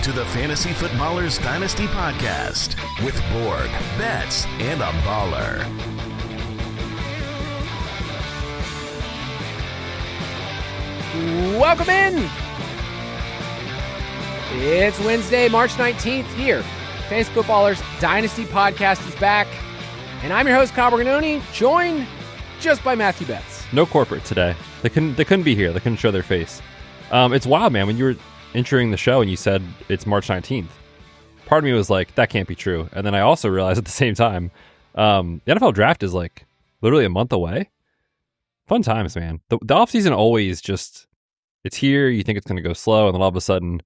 to the Fantasy Footballers Dynasty podcast with Borg, Betz, and a baller. Welcome in. It's Wednesday, March 19th here. Fantasy Footballers Dynasty podcast is back. And I'm your host, Kyle Borgnoni, joined just by Matthew Betz. No corporate today. They couldn't be here. They couldn't show their face. It's wild, man. When you were entering the show and you said it's March 19th, part of me was like, that can't be true. And then I also realized at the same time, the NFL draft is like literally a month away. Fun times, man. The offseason always just, it's here. You think it's going to go slow. And then all of a sudden,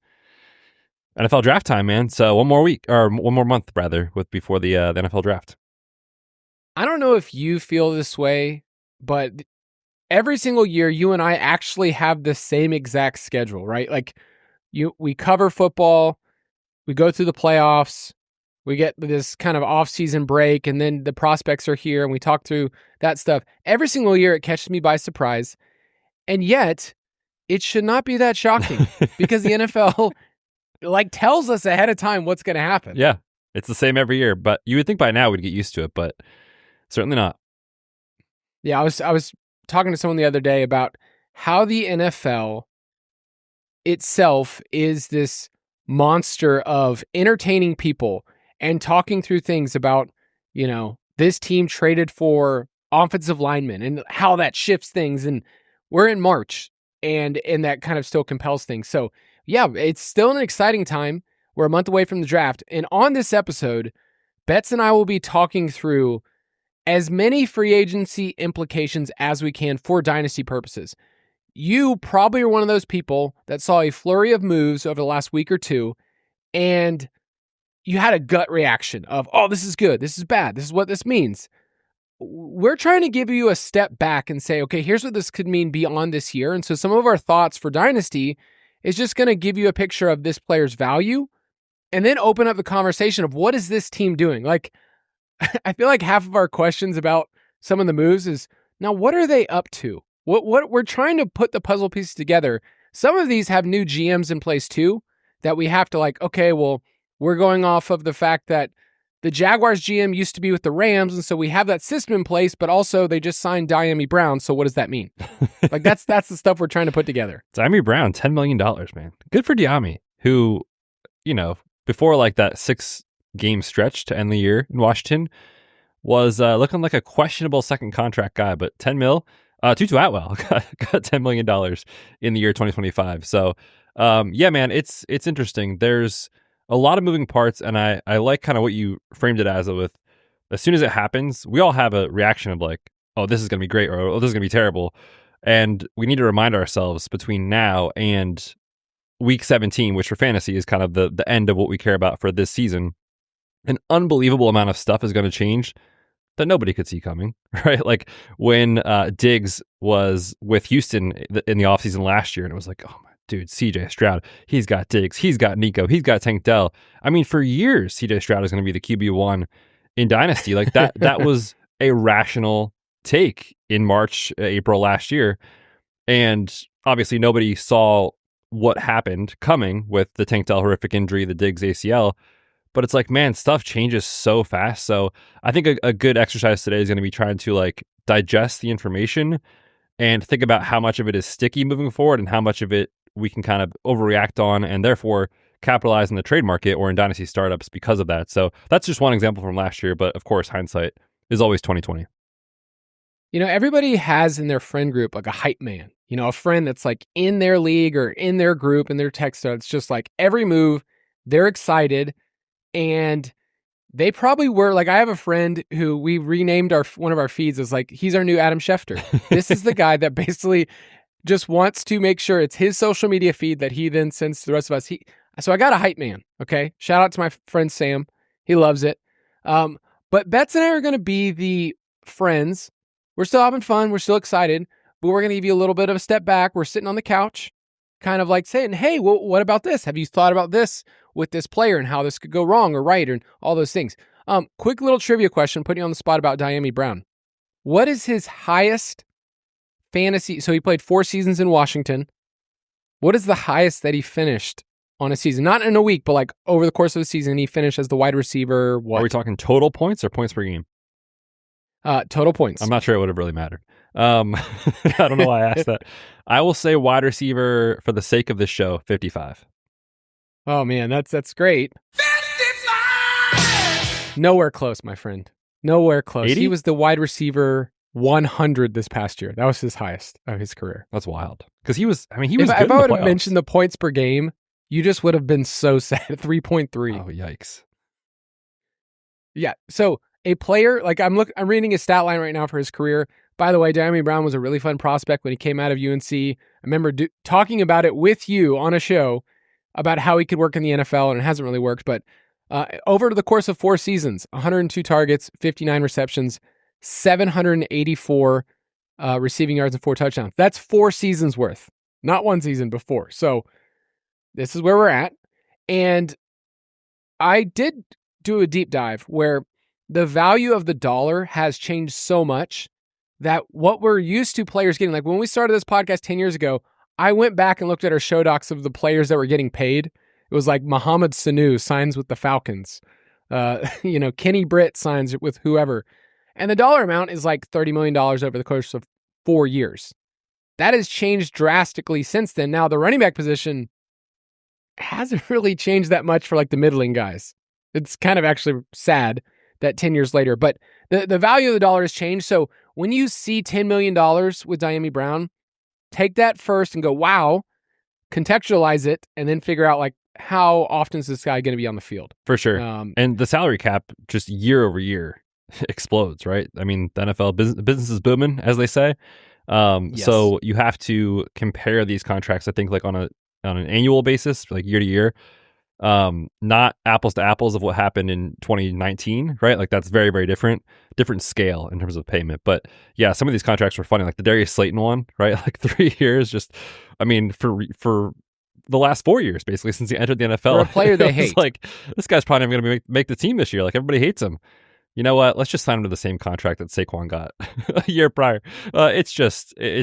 NFL draft time, man. So one more month rather, before the NFL draft. I don't know if you feel this way, but every single year, you and I actually have the same exact schedule, right? Like we cover football, we go through the playoffs, we get this kind of off-season break, and then the prospects are here, and we talk through that stuff. Every single year, it catches me by surprise, and yet it should not be that shocking because the NFL tells us ahead of time what's going to happen. Yeah, it's the same every year, but you would think by now we'd get used to it, but certainly not. Yeah, I was talking to someone the other day about how the NFL itself is this monster of entertaining people and talking through things about, this team traded for offensive linemen and how that shifts things. And we're in March and that kind of still compels things. So yeah, it's still an exciting time. We're a month away from the draft. And on this episode, Betz and I will be talking through as many free agency implications as we can for dynasty purposes. You probably are one of those people that saw a flurry of moves over the last week or two, and you had a gut reaction of, oh, this is good, this is bad, this is what this means. We're trying to give you a step back and say, okay, here's what this could mean beyond this year. And so some of our thoughts for dynasty is just going to give you a picture of this player's value and then open up the conversation of what is this team doing? I feel like half of our questions about some of the moves is, now what are they up to? What we're trying to put the puzzle pieces together. Some of these have new GMs in place too that we have to okay, well, we're going off of the fact that the Jaguars GM used to be with the Rams, and so we have that system in place, but also they just signed Dyami Brown, so what does that mean? That's the stuff we're trying to put together. Dyami Brown, $10 million, man. Good for Dyami, who, before that 6-game stretch to end the year in Washington was looking like a questionable second contract guy, but $10 million. Tutu Atwell got $10 million in the year 2025. So, yeah, man, it's interesting. There's a lot of moving parts, and I like kind of what you framed it as soon as it happens, we all have a reaction of oh, this is going to be great, or oh, this is going to be terrible. And we need to remind ourselves between now and week 17, which for fantasy is kind of the end of what we care about for this season, an unbelievable amount of stuff is going to change that nobody could see coming, right? Like when Diggs was with Houston in the offseason last year, and it was like, oh my dude, CJ Stroud, he's got Diggs, he's got Nico, he's got Tank Dell. I mean, for years, CJ Stroud is going to be the QB1 in Dynasty. That was a rational take in March, April last year. And obviously nobody saw what happened coming with the Tank Dell horrific injury, the Diggs ACL. But it's man, stuff changes so fast. So I think a good exercise today is going to be trying to digest the information and think about how much of it is sticky moving forward and how much of it we can kind of overreact on and therefore capitalize in the trade market or in dynasty startups because of that. So that's just one example from last year. But of course, hindsight is always 20/20. Everybody has in their friend group a hype man, a friend that's in their league or in their group, in their text. It's just every move, they're excited. And they probably were I have a friend who we renamed one of our feeds as he's our new Adam Schefter. This is the guy that basically just wants to make sure it's his social media feed that he then sends to the rest of us. So I got a hype man. Okay. Shout out to my friend Sam. He loves it. But Betz and I are going to be the friends. We're still having fun. We're still excited, but we're going to give you a little bit of a step back. We're sitting on the couch, kind of saying, hey, well, what about this? Have you thought about this with this player and how this could go wrong or right and all those things? Quick little trivia question, putting you on the spot about Dyami Brown. What is his highest fantasy? So he played 4 seasons in Washington. What is the highest that he finished on a season. Not in a week, but like over the course of the season, he finished as the wide receiver. What? Are we talking total points or points per game? Total points. I'm not sure it would have really mattered. I don't know why I asked that. I will say wide receiver for the sake of this show, 55. Oh man, that's great. 55! Nowhere close, my friend. Nowhere close. 80? He was the wide receiver 100 this past year. That was his highest of his career. That's wild. Because he was good in If the I would have playoffs. mentioned the points per game, you just would have been so sad. 3.3. Oh, yikes. Yeah. So a player, like I'm reading his stat line right now for his career. By the way, Diami Brown was a really fun prospect when he came out of UNC. I remember talking about it with you on a show about how he could work in the NFL, and it hasn't really worked. But over the course of 4 seasons, 102 targets, 59 receptions, 784 receiving yards, and 4 touchdowns. That's 4 seasons worth, not 1 season before. So this is where we're at. And I did do a deep dive where the value of the dollar has changed so much that what we're used to players getting, like when we started this podcast 10 years ago, I went back and looked at our show docs of the players that were getting paid. It was like Mohamed Sanu signs with the Falcons. Kenny Britt signs with whoever. And the dollar amount is like $30 million over the course of 4 years. That has changed drastically since then. Now, the running back position hasn't really changed that much for like the middling guys. It's kind of actually sad that 10 years later, but the value of the dollar has changed. So when you see $10 million with Diami Brown, take that first and go, wow, contextualize it, and then figure out like how often is this guy going to be on the field? For sure. And the salary cap just year over year explodes, right? I mean, the NFL business is booming, as they say. Yes. So you have to compare these contracts, I think, like on an annual basis, like year to year. Not apples to apples of what happened in 2019, right? Like that's very, very different scale in terms of payment. But yeah, some of these contracts were funny, like the Darius Slayton one, right? Like 3 years, just, I mean, for the last 4 years, basically, since he entered the NFL. For a player they hate. Like, this guy's probably never going to make the team this year. Like, everybody hates him. You know what? Let's just sign him to the same contract that Saquon got a year prior. It's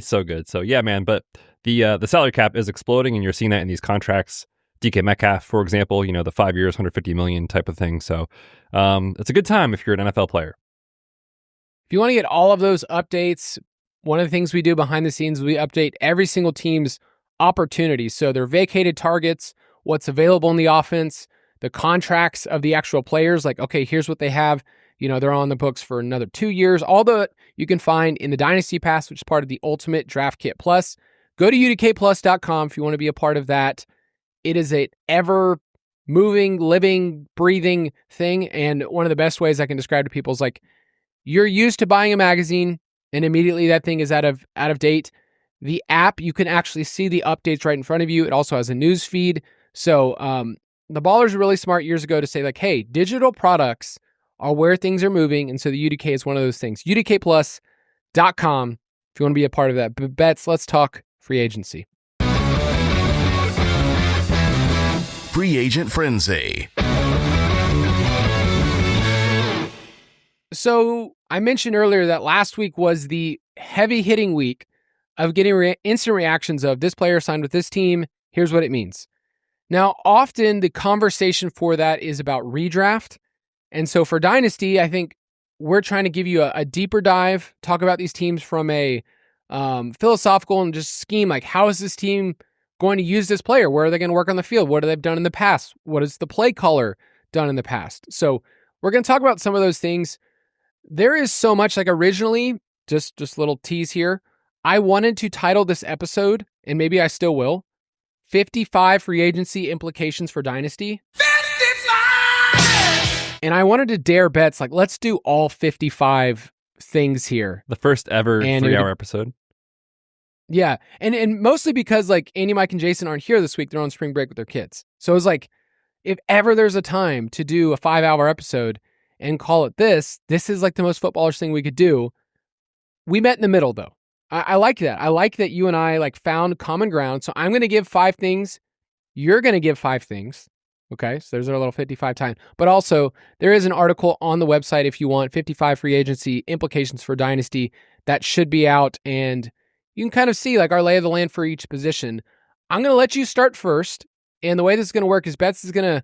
so good. So yeah, man. But the salary cap is exploding, and you're seeing that in these contracts. DK Metcalf, for example, the 5 years, $150 million type of thing. So it's a good time if you're an NFL player. If you want to get all of those updates, one of the things we do behind the scenes, we update every single team's opportunities. So their vacated targets, what's available in the offense, the contracts of the actual players. Like, okay, here's what they have. They're on the books for another 2 years. All that you can find in the Dynasty Pass, which is part of the Ultimate Draft Kit Plus. Go to udkplus.com if you want to be a part of that. It is an ever-moving, living, breathing thing, and one of the best ways I can describe to people is like, you're used to buying a magazine, and immediately that thing is out of date. The app, you can actually see the updates right in front of you. It also has a news feed. So the Ballers were really smart years ago to say like, hey, digital products are where things are moving, and so the UDK is one of those things. udkplus.com if you want to be a part of that. But Betz, let's talk free agency. Free Agent Frenzy. So I mentioned earlier that last week was the heavy hitting week of getting instant reactions of this player signed with this team. Here's what it means. Now, often the conversation for that is about redraft. And so for Dynasty, I think we're trying to give you a deeper dive, talk about these teams from a philosophical and just scheme. Like, how is this team going to use this player? Where are they going to work on the field? What have they done in the past? What has the play caller done in the past? So we're going to talk about some of those things. There is so much, like originally, just little tease here. I wanted to title this episode, and maybe I still will, 55 free agency implications for Dynasty. 55! And I wanted to dare Betz, like, let's do all 55 things here. The first ever 3-hour episode. Yeah, and mostly because like Andy, Mike, and Jason aren't here this week. They're on spring break with their kids. So it was like, if ever there's a time to do a 5-hour episode and call it this is like the most footballish thing we could do. We met in the middle though. I like that. I like that you and I like found common ground. So I'm going to give 5 things. You're going to give 5 things. Okay, so there's our little 55 time. But also, there is an article on the website if you want 55 free agency implications for Dynasty. That should be out, and you can kind of see like our lay of the land for each position. I'm going to let you start first, And the way this is going to work is Betz is going to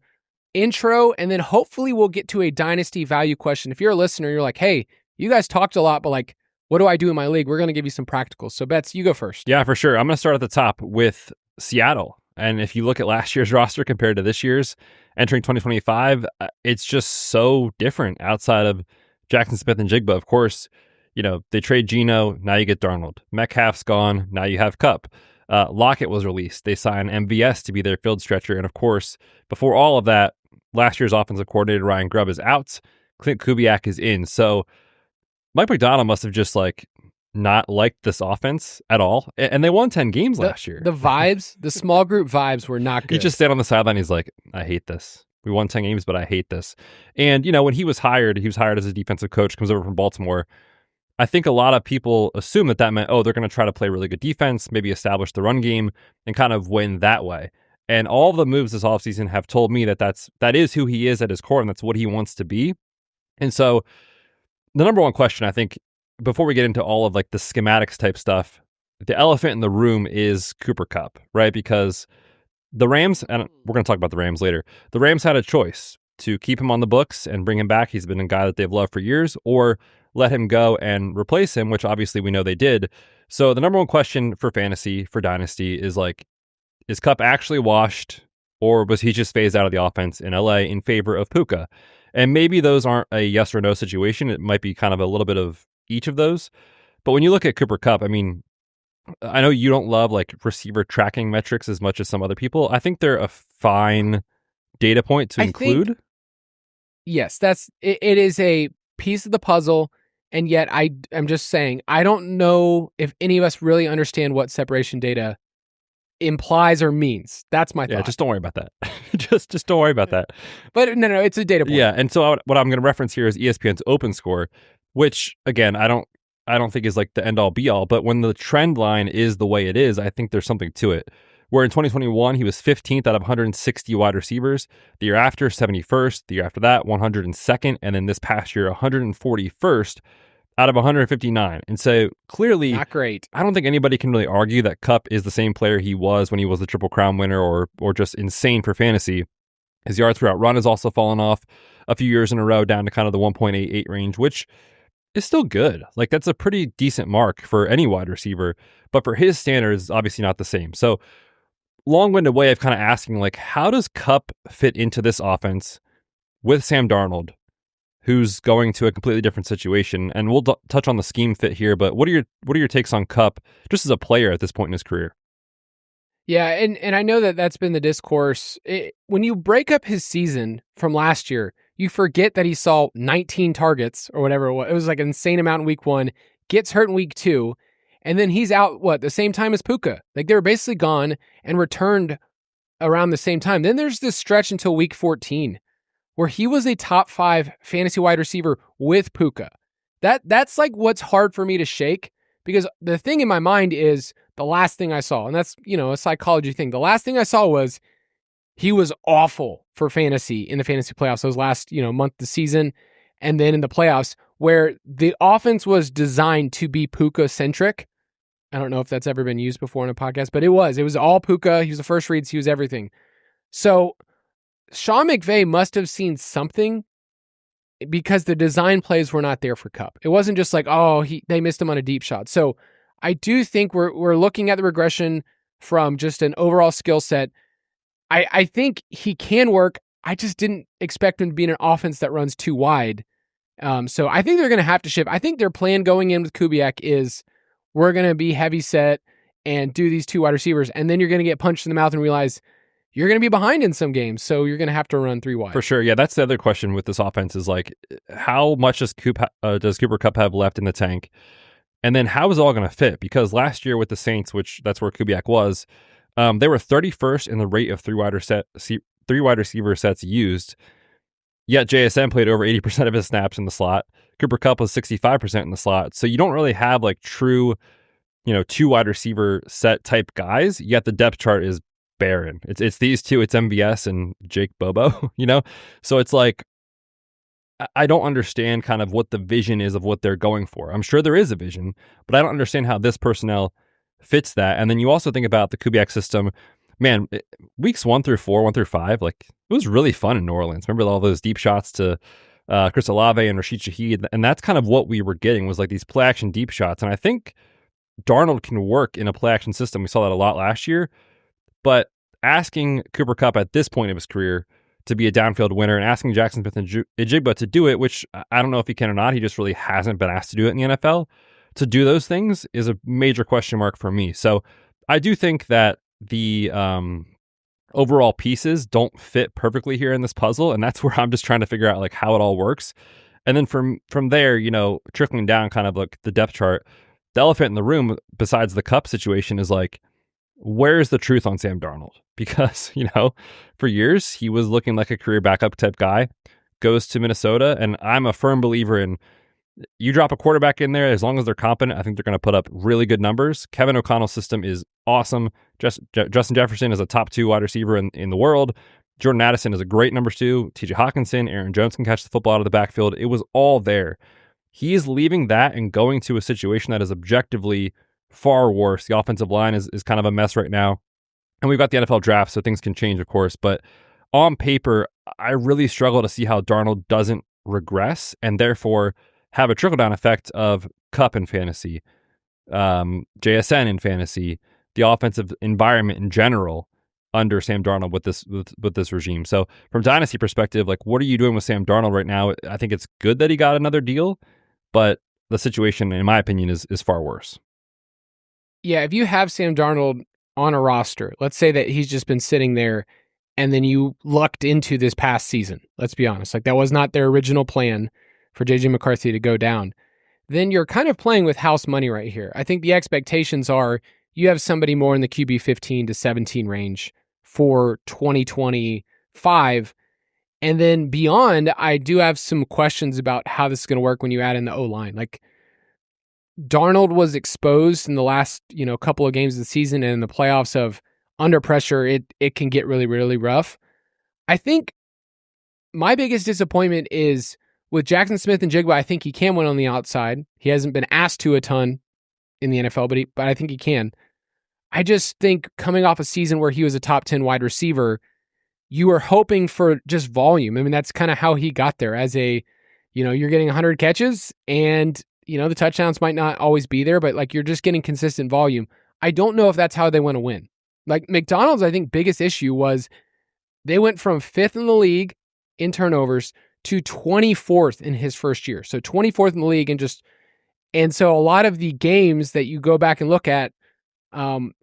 intro, and then hopefully we'll get to a dynasty value question. If you're a listener, you're like, hey, you guys talked a lot, but like, what do I do in my league? We're going to give you some practicals. So Betz, you go first. Yeah, for sure. I'm going to start at the top with Seattle. And if you look at last year's roster compared to this year's, entering 2025, it's just so different outside of Jackson Smith and Jigba. Of course, they trade Geno, now you get Darnold. Metcalf's gone, now you have Kupp. Lockett was released. They signed MVS to be their field stretcher. And of course, before all of that, last year's offensive coordinator Ryan Grubb is out. Clint Kubiak is in. So Mike McDonald must have just not liked this offense at all. And they won 10 games last year. The vibes, the small group vibes were not good. He just stayed on the sideline. He's like, I hate this. We won 10 games, but I hate this. And, when he was hired as a defensive coach, comes over from Baltimore. I think a lot of people assume that meant, they're going to try to play really good defense, maybe establish the run game and kind of win that way. And all the moves this offseason have told me that is who he is at his core, and that's what he wants to be. And so the number one question, I think, before we get into all of the schematics type stuff, the elephant in the room is Cooper Kupp, right? Because the Rams, and we're going to talk about the Rams later, the Rams had a choice to keep him on the books and bring him back. He's been a guy that they've loved for years, or let him go and replace him, which obviously we know they did. So the number one question for fantasy, for Dynasty, is is Kupp actually washed, or was he just phased out of the offense in LA in favor of Puka? And maybe those aren't a yes or no situation. It might be kind of a little bit of each of those. But when you look at Cooper Kupp, I know you don't love receiver tracking metrics as much as some other people. I think they're a fine data point to include. Yes, it is a piece of the puzzle. And yet I'm just saying, I don't know if any of us really understand what separation data implies or means. That's my thought. Yeah, just don't worry about that. just don't worry about that. But no, it's a data point. Yeah, and so what I'm going to reference here is ESPN's Open Score, which again, I don't think is the end all be all, but when the trend line is the way it is, I think there's something to it. Where in 2021, he was 15th out of 160 wide receivers. The year after, 71st. The year after that, 102nd. And then this past year, 141st out of 159. And so clearly, not great. I don't think anybody can really argue that Kupp is the same player he was when he was the Triple Crown winner, or just insane for fantasy. His yards per route run has also fallen off a few years in a row, down to kind of the 1.88 range, which is still good. That's a pretty decent mark for any wide receiver, but for his standards, obviously not the same. So long-winded way of kind of asking, how does Kupp fit into this offense with Sam Darnold, who's going to a completely different situation? And we'll touch on the scheme fit here, but what are your takes on Kupp just as a player at this point in his career? Yeah, and I know that's been the discourse. When you break up his season from last year, you forget that he saw 19 targets or whatever it was. It was an insane amount in week 1, gets hurt in week 2, and then he's out, the same time as Puka. They were basically gone and returned around the same time. Then there's this stretch until week 14 where he was a top 5 fantasy wide receiver with Puka. That's what's hard for me to shake, because the thing in my mind is the last thing I saw, and that's, a psychology thing. The last thing I saw was he was awful for fantasy in the fantasy playoffs, those last, month of the season. And then in the playoffs, where the offense was designed to be Puka-centric. I don't know if that's ever been used before in a podcast, but it was all Puka. He was the first reads. He was everything. So Sean McVay must have seen something, because the design plays were not there for Kupp. It wasn't just they missed him on a deep shot. So I do think we're looking at the regression from just an overall skill set. I think he can work. I just didn't expect him to be in an offense that runs too wide. So I think they're going to have to shift. I think their plan going in with Kubiak is, we're going to be heavy set and do these 2 wide receivers, and then you're going to get punched in the mouth and realize you're going to be behind in some games, so you're going to have to run 3 wide. For sure. Yeah, that's the other question with this offense is how much does Cooper Kupp have left in the tank? And then how is it all going to fit? Because last year with the Saints, which that's where Kubiak was, they were 31st in the rate of 3 wide receiver sets used, yet JSN played over 80% of his snaps in the slot. Cooper Kupp was 65% in the slot. So you don't really have true, 2 wide receiver set type guys, yet the depth chart is barren. It's these 2, it's MVS and Jake Bobo, So it's I don't understand kind of what the vision is of what they're going for. I'm sure there is a vision, but I don't understand how this personnel fits that. And then you also think about the Kubiak system man, weeks 1 through 4, 1 through 5, like it was really fun in New Orleans. Remember all those deep shots to Chris Olave and Rashid Shaheed, and that's kind of what we were getting was like these play action deep shots. And I think Darnold can work in a play action system. We saw that a lot last year, but asking Cooper Kupp at this point of his career to be a downfield winner and asking Jackson Smith and Jigba to do it, which I don't know if he can or not. He just really hasn't been asked to do it in the NFL. To do those things is a major question mark for me. So I do think that the overall pieces don't fit perfectly here in this puzzle, and that's where I'm just trying to figure out like how it all works. And then from there, trickling down kind of like the depth chart, the elephant in the room besides the Kupp situation is like, where's the truth on Sam Darnold? Because, for years he was looking like a career backup type guy, goes to Minnesota, and I'm a firm believer in you drop a quarterback in there, as long as they're competent, I think they're going to put up really good numbers. Kevin O'Connell's system is awesome. Justin Jefferson is a top 2 wide receiver in the world. Jordan Addison is a great number 2. TJ Hawkinson, Aaron Jones can catch the football out of the backfield. It was all there. He is leaving that and going to a situation that is objectively far worse. The offensive line is kind of a mess right now. And we've got the NFL draft, so things can change, of course. But on paper, I really struggle to see how Darnold doesn't regress and therefore have a trickle-down effect of Kupp in fantasy, JSN in fantasy, the offensive environment in general under Sam Darnold with this regime. So from Dynasty perspective, like what are you doing with Sam Darnold right now? I think it's good that he got another deal, but the situation, in my opinion, is far worse. Yeah, if you have Sam Darnold on a roster, let's say that he's just been sitting there and then you lucked into this past season, let's be honest, like that was not their original plan for JJ McCarthy to go down, then you're kind of playing with house money right here. I think the expectations are you have somebody more in the QB 15 to 17 range for 2025. And then beyond, I do have some questions about how this is going to work when you add in the O-line. Like Darnold was exposed in the last, couple of games of the season and in the playoffs of under pressure, it can get really, really rough. I think my biggest disappointment is with Jackson Smith and Jigba. I think he can win on the outside. He hasn't been asked to a ton in the NFL, but I think he can. I just think coming off a season where he was a top 10 wide receiver, you were hoping for just volume. I mean, that's kind of how he got there as you're getting 100 catches and, the touchdowns might not always be there, but like you're just getting consistent volume. I don't know if that's how they want to win. Like McDonald's, I think biggest issue was they went from 5th in the league in turnovers to 24th in his first year. So 24th in the league and so a lot of the games that you go back and look at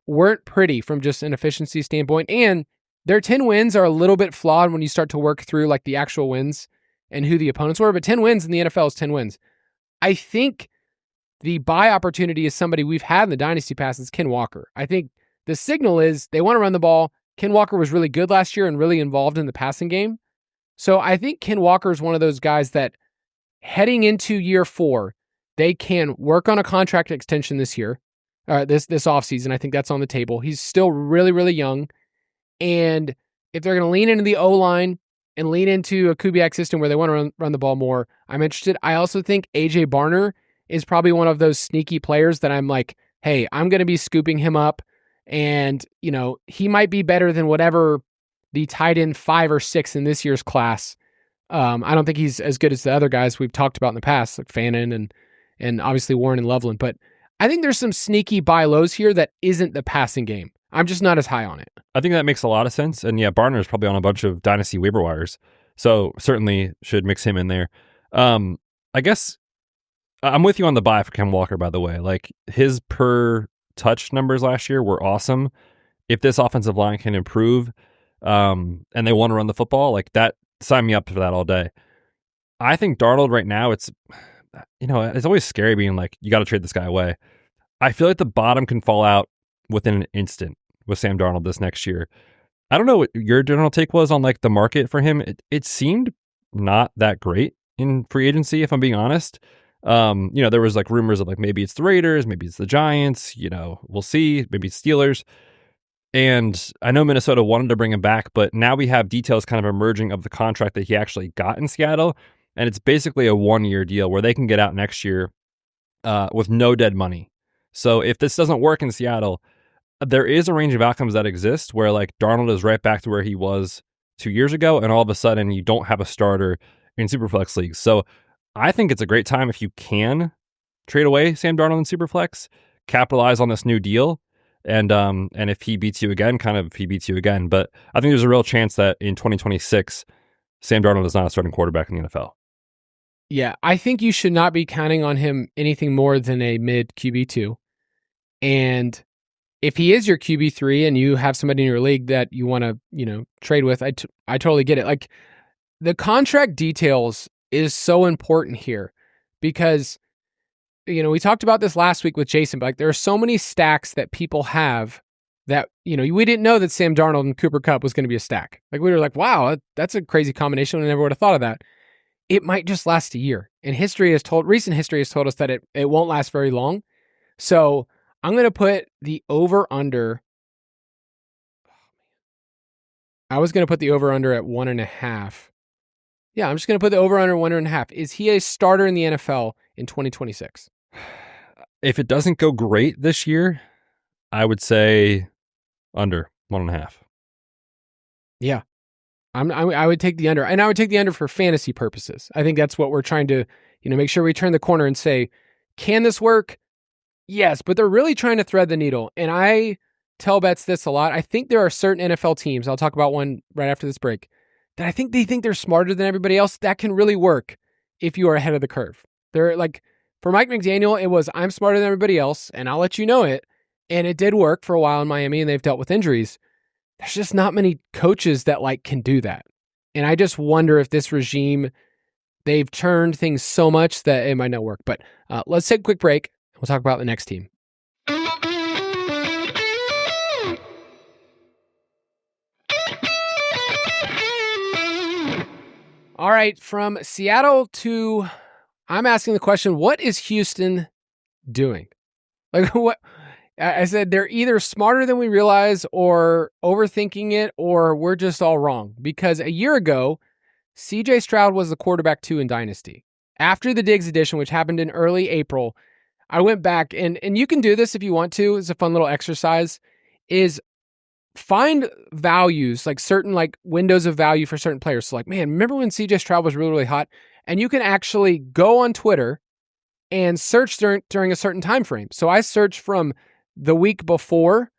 weren't pretty from just an efficiency standpoint. And their 10 wins are a little bit flawed when you start to work through like the actual wins and who the opponents were. But 10 wins in the NFL is 10 wins. I think the buy opportunity is somebody we've had in the Dynasty pass is Ken Walker. I think the signal is they want to run the ball. Ken Walker was really good last year and really involved in the passing game. So I think Ken Walker is one of those guys that heading into year 4, they can work on a contract extension this year, this offseason. I think that's on the table. He's still really, really young. And if they're going to lean into the O-line and lean into a Kubiak system where they want to run the ball more, I'm interested. I also think A.J. Barner is probably one of those sneaky players that I'm like, hey, I'm going to be scooping him up. And, he might be better than whatever the tight end 5 or 6 in this year's class. I don't think he's as good as the other guys we've talked about in the past, like Fannin and obviously Warren and Loveland. But I think there's some sneaky buy lows here that isn't the passing game. I'm just not as high on it. I think that makes a lot of sense. And yeah, Barner is probably on a bunch of Dynasty waiver wires. So certainly should mix him in there. I guess I'm with you on the buy for Ken Walker, by the way. Like his per touch numbers last year were awesome. If this offensive line can improve and they want to run the football, like that, sign me up for that all day. I think Darnold right now, it's always scary being like, you got to trade this guy away. I feel like the bottom can fall out within an instant with Sam Darnold this next year. I don't know what your general take was on like the market for him. It seemed not that great in free agency, if I'm being honest. There was like rumors of like maybe it's the Raiders, maybe it's the Giants, we'll see, maybe it's Steelers. And I know Minnesota wanted to bring him back, but now we have details kind of emerging of the contract that he actually got in Seattle. And it's basically a 1-year deal where they can get out next year with no dead money. So if this doesn't work in Seattle, there is a range of outcomes that exist where like Darnold is right back to where he was 2 years ago, and all of a sudden you don't have a starter in Superflex leagues. So I think it's a great time if you can trade away Sam Darnold in Superflex, capitalize on this new deal, and if he beats you again, he beats you again. But I think there's a real chance that in 2026, Sam Darnold is not a starting quarterback in the NFL. Yeah, I think you should not be counting on him anything more than a mid QB2. And if he is your QB3 and you have somebody in your league that you want to, trade with, I totally get it. Like, the contract details is so important here because, we talked about this last week with Jason, but like, there are so many stacks that people have that, we didn't know that Sam Darnold and Cooper Kupp was going to be a stack. Like, we were like, wow, that's a crazy combination. I never would have thought of that. It might just last a year. And recent history has told us that it won't last very long. So I'm going to put the over-under. I was going to put the over-under at 1.5. Yeah, I'm just going to put the over-under 1.5. Is he a starter in the NFL in 2026? If it doesn't go great this year, I would say under 1.5. Yeah. I would take the under, and I would take the under for fantasy purposes. I think that's what we're trying to, make sure we turn the corner and say, can this work? Yes, but they're really trying to thread the needle. And I tell Betz this a lot. I think there are certain NFL teams, I'll talk about one right after this break, that I think they think they're smarter than everybody else. That can really work if you are ahead of the curve. They're like, for Mike McDaniel, it was, I'm smarter than everybody else, and I'll let you know it. And it did work for a while in Miami, and they've dealt with injuries. There's just not many coaches that can do that. And I just wonder if this regime, they've turned things so much that it might not work. But let's take a quick break. We'll talk about the next team. All right, from Seattle to, I'm asking the question, what is Houston doing? Like, what? I said they're either smarter than we realize or overthinking it, or we're just all wrong. Because a year ago, CJ Stroud was the quarterback 2 in Dynasty. After the Diggs edition, which happened in early April, I went back, and you can do this if you want to. It's a fun little exercise, is find values, like certain windows of value for certain players. So man, remember when CJ Stroud was really, really hot? And you can actually go on Twitter and search during a certain time frame. So I searched from the week before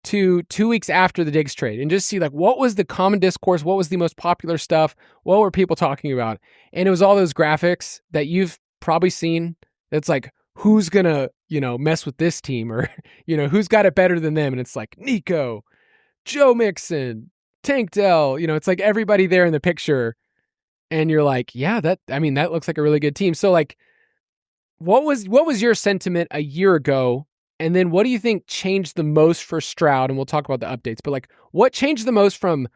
to 2 weeks after the Diggs trade and just see what was the common discourse, what was the most popular stuff, what were people talking about? And it was all those graphics that you've probably seen. That's who's gonna, mess with this team, or, who's got it better than them. And it's Nico, Joe Mixon, Tank Dell, it's everybody there in the picture. And you're yeah, that looks like a really good team. So what was your sentiment a year ago? And then what do you think changed the most for Stroud? And we'll talk about the updates, but what changed the most from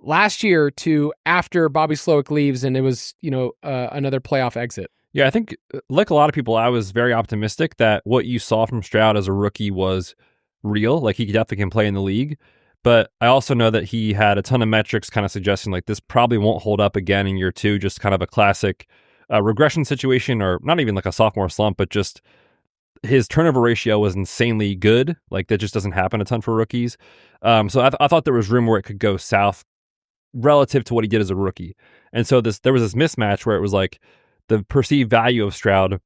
last year to after Bobby Slowick leaves and it was, another playoff exit? Yeah, I think like a lot of people, I was very optimistic that what you saw from Stroud as a rookie was real. He definitely can play in the league. But I also know that he had a ton of metrics kind of suggesting this probably won't hold up again in year 2, just kind of a classic regression situation, or not even a sophomore slump, but just his turnover ratio was insanely good. That just doesn't happen a ton for rookies. So I thought there was room where it could go south relative to what he did as a rookie. And so there was this mismatch where it was the perceived value of Stroud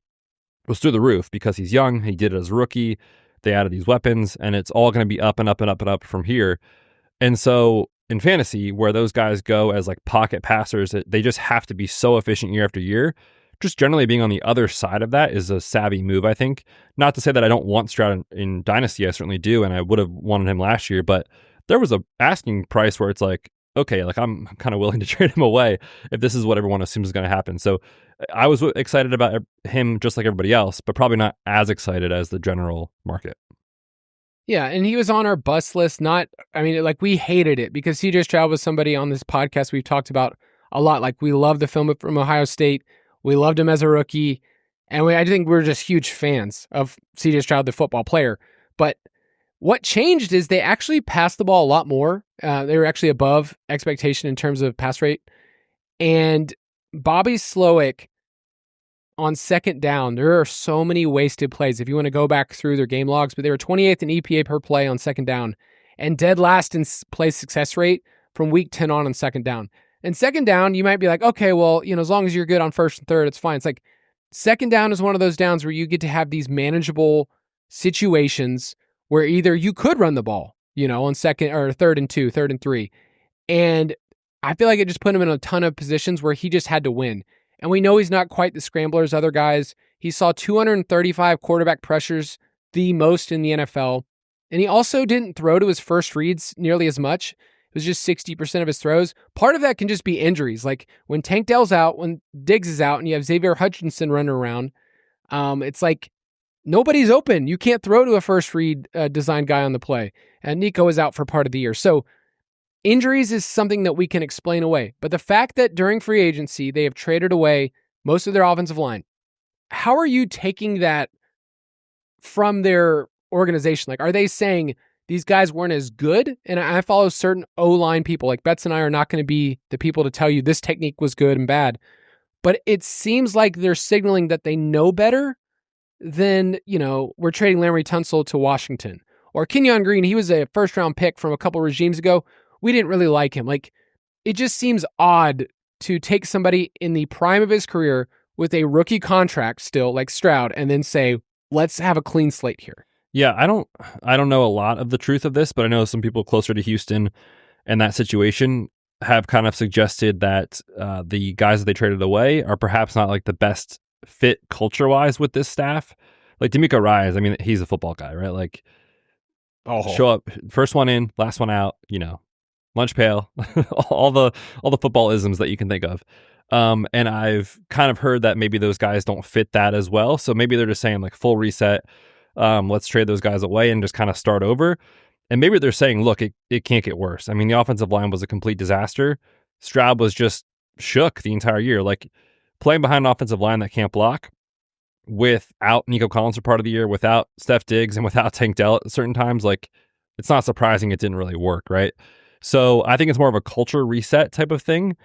was through the roof because he's young. He did it as a rookie. They added these weapons, and it's all going to be up and up and up and up from here. And so in fantasy, where those guys go as pocket passers, they just have to be so efficient year after year. Just generally being on the other side of that is a savvy move, I think. Not to say that I don't want Stroud in Dynasty. I certainly do, and I would have wanted him last year. But there was a asking price where it's okay, I'm kind of willing to trade him away if this is what everyone assumes is going to happen. So I was excited about him just like everybody else, but probably not as excited as the general market. Yeah, and he was on our bust list. We hated it because CJ Stroud was somebody on this podcast we've talked about a lot. We loved the film from Ohio State. We loved him as a rookie. And I think we're just huge fans of CJ Stroud, the football player. But what changed is they actually passed the ball a lot more. They were actually above expectation in terms of pass rate. And Bobby Slowick on second down, there are so many wasted plays. If you want to go back through their game logs, but they were 28th in EPA per play on second down and dead last in play success rate from week 10 on second down. And second down, you might be like, okay, well, as long as you're good on first and third, it's fine. It's like second down is one of those downs where you get to have these manageable situations where either you could run the ball, on second or third and 2, third and 3. And I feel like it just put him in a ton of positions where he just had to win. And we know he's not quite the scrambler as other guys. He saw 235 quarterback pressures, the most in the NFL. And he also didn't throw to his first reads nearly as much. It was just 60% of his throws. Part of that can just be injuries. Like when Tank Dell's out, when Diggs is out, and you have Xavier Hutchinson running around, it's like nobody's open. You can't throw to a first read design guy on the play. And Nico is out for part of the year. So injuries is something that we can explain away. But the fact that during free agency, they have traded away most of their offensive line, how are you taking that from their organization? Like, are they saying these guys weren't as good? And I follow certain O-line people, like Betz and I are not going to be the people to tell you this technique was good and bad. But it seems like they're signaling that they know better than, we're trading Larry Tunsil to Washington. Or Kenyon Green, he was a first-round pick from a couple regimes ago. We didn't really like him. Like, it just seems odd to take somebody in the prime of his career with a rookie contract still, like Stroud, and then say, let's have a clean slate here. Yeah, I don't know a lot of the truth of this, but I know some people closer to Houston and that situation have kind of suggested that the guys that they traded away are perhaps not like the best fit culture-wise with this staff. Like D'Amico Reyes, I mean, he's a football guy, right? Like, show up, first one in, last one out, lunch pail, all the football isms that you can think of. And I've kind of heard that maybe those guys don't fit that as well. So maybe they're just saying like full reset. Let's trade those guys away and just kind of start over. And maybe they're saying, look, it can't get worse. I mean, the offensive line was a complete disaster. Stroud was just shook the entire year. Like playing behind an offensive line that can't block without Nico Collins for part of the year, without Steph Diggs and without Tank Dell at certain times, like it's not surprising it didn't really work, right? So I think it's more of a culture reset type of thing.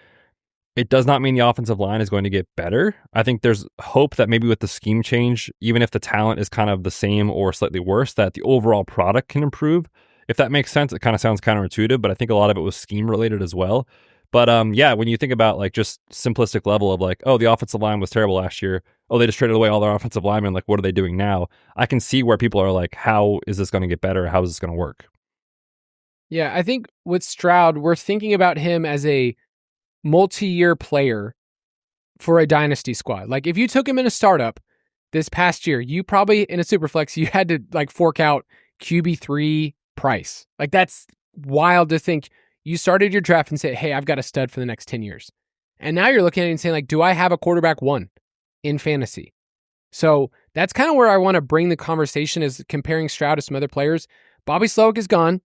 It does not mean the offensive line is going to get better. I think there's hope that maybe with the scheme change, even if the talent is kind of the same or slightly worse, that the overall product can improve. If that makes sense, it kind of sounds counterintuitive, but I think a lot of it was scheme related as well. But yeah, when you think about like just simplistic level of like, oh, the offensive line was terrible last year. Oh, they just traded away all their offensive linemen. Like, what are they doing now? I can see where people are like, how is this going to get better? How is this going to work? Yeah, I think with Stroud, we're thinking about him as a multi-year player for a dynasty squad. Like if you took him in a startup this past year, you probably in a superflex, you had to like fork out QB3 price. Like that's wild to think. You started your draft and said, hey, I've got a stud for the next 10 years. And now you're looking at it and saying like, do I have a quarterback one in fantasy? So that's kind of where I want to bring the conversation is comparing Stroud to some other players. Bobby Slowick is gone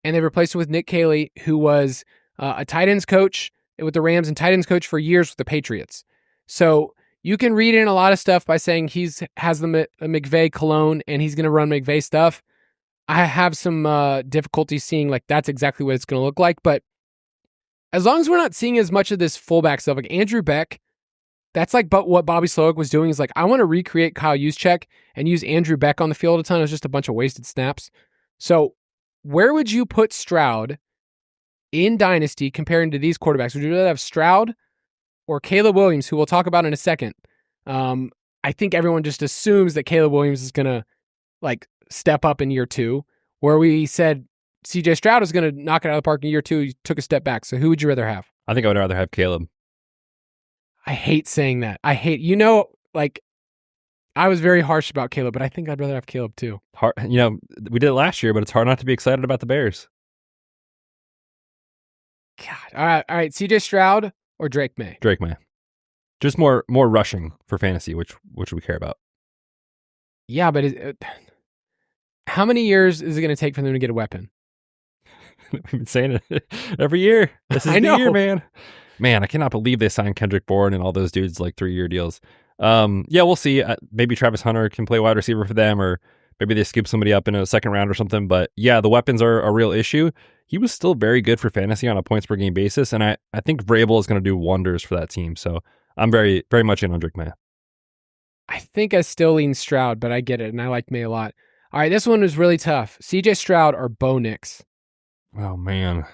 and they replaced him with Nick Caley, who was a tight ends coach with the Rams and tight ends coach for years with the Patriots. So you can read in a lot of stuff by saying has the McVay cologne and he's going to run McVay stuff. I have some difficulty seeing like that's exactly what it's going to look like. But as long as we're not seeing as much of this fullback stuff, like Andrew Beck, that's like but what Bobby Slowick was doing is like, I want to recreate Kyle Juszczyk and use Andrew Beck on the field a ton. It was just a bunch of wasted snaps. So where would you put Stroud in Dynasty comparing to these quarterbacks? Would you rather have Stroud or Caleb Williams, who we'll talk about in a second? I think everyone just assumes that Caleb Williams is going to like step up in year two, where we said CJ Stroud is going to knock it out of the park in year two. He took a step back. So who would you rather have? I think I would rather have Caleb. I hate saying that. Like I was very harsh about Caleb, but I think I'd rather have Caleb too. We did it last year, but it's hard not to be excited about the Bears. God. All right. CJ Stroud or Drake May? Drake May. Just more rushing for fantasy, which we care about. Yeah, but how many years is it going to take for them to get a weapon? We've been saying it every year. This is the year, man. Man, I cannot believe they signed Kendrick Bourne and all those dudes like 3-year deals. Yeah, we'll see. Maybe Travis Hunter can play wide receiver for them, or maybe they scoop somebody up in a second round or something. But yeah, the weapons are a real issue. He was still very good for fantasy on a points per game basis, and I think Vrabel is going to do wonders for that team. So I'm very, very much in on Drake May. I think I still lean Stroud, but I get it, and I like May a lot. All right, this one was really tough. CJ Stroud or Bo Nix? Oh man.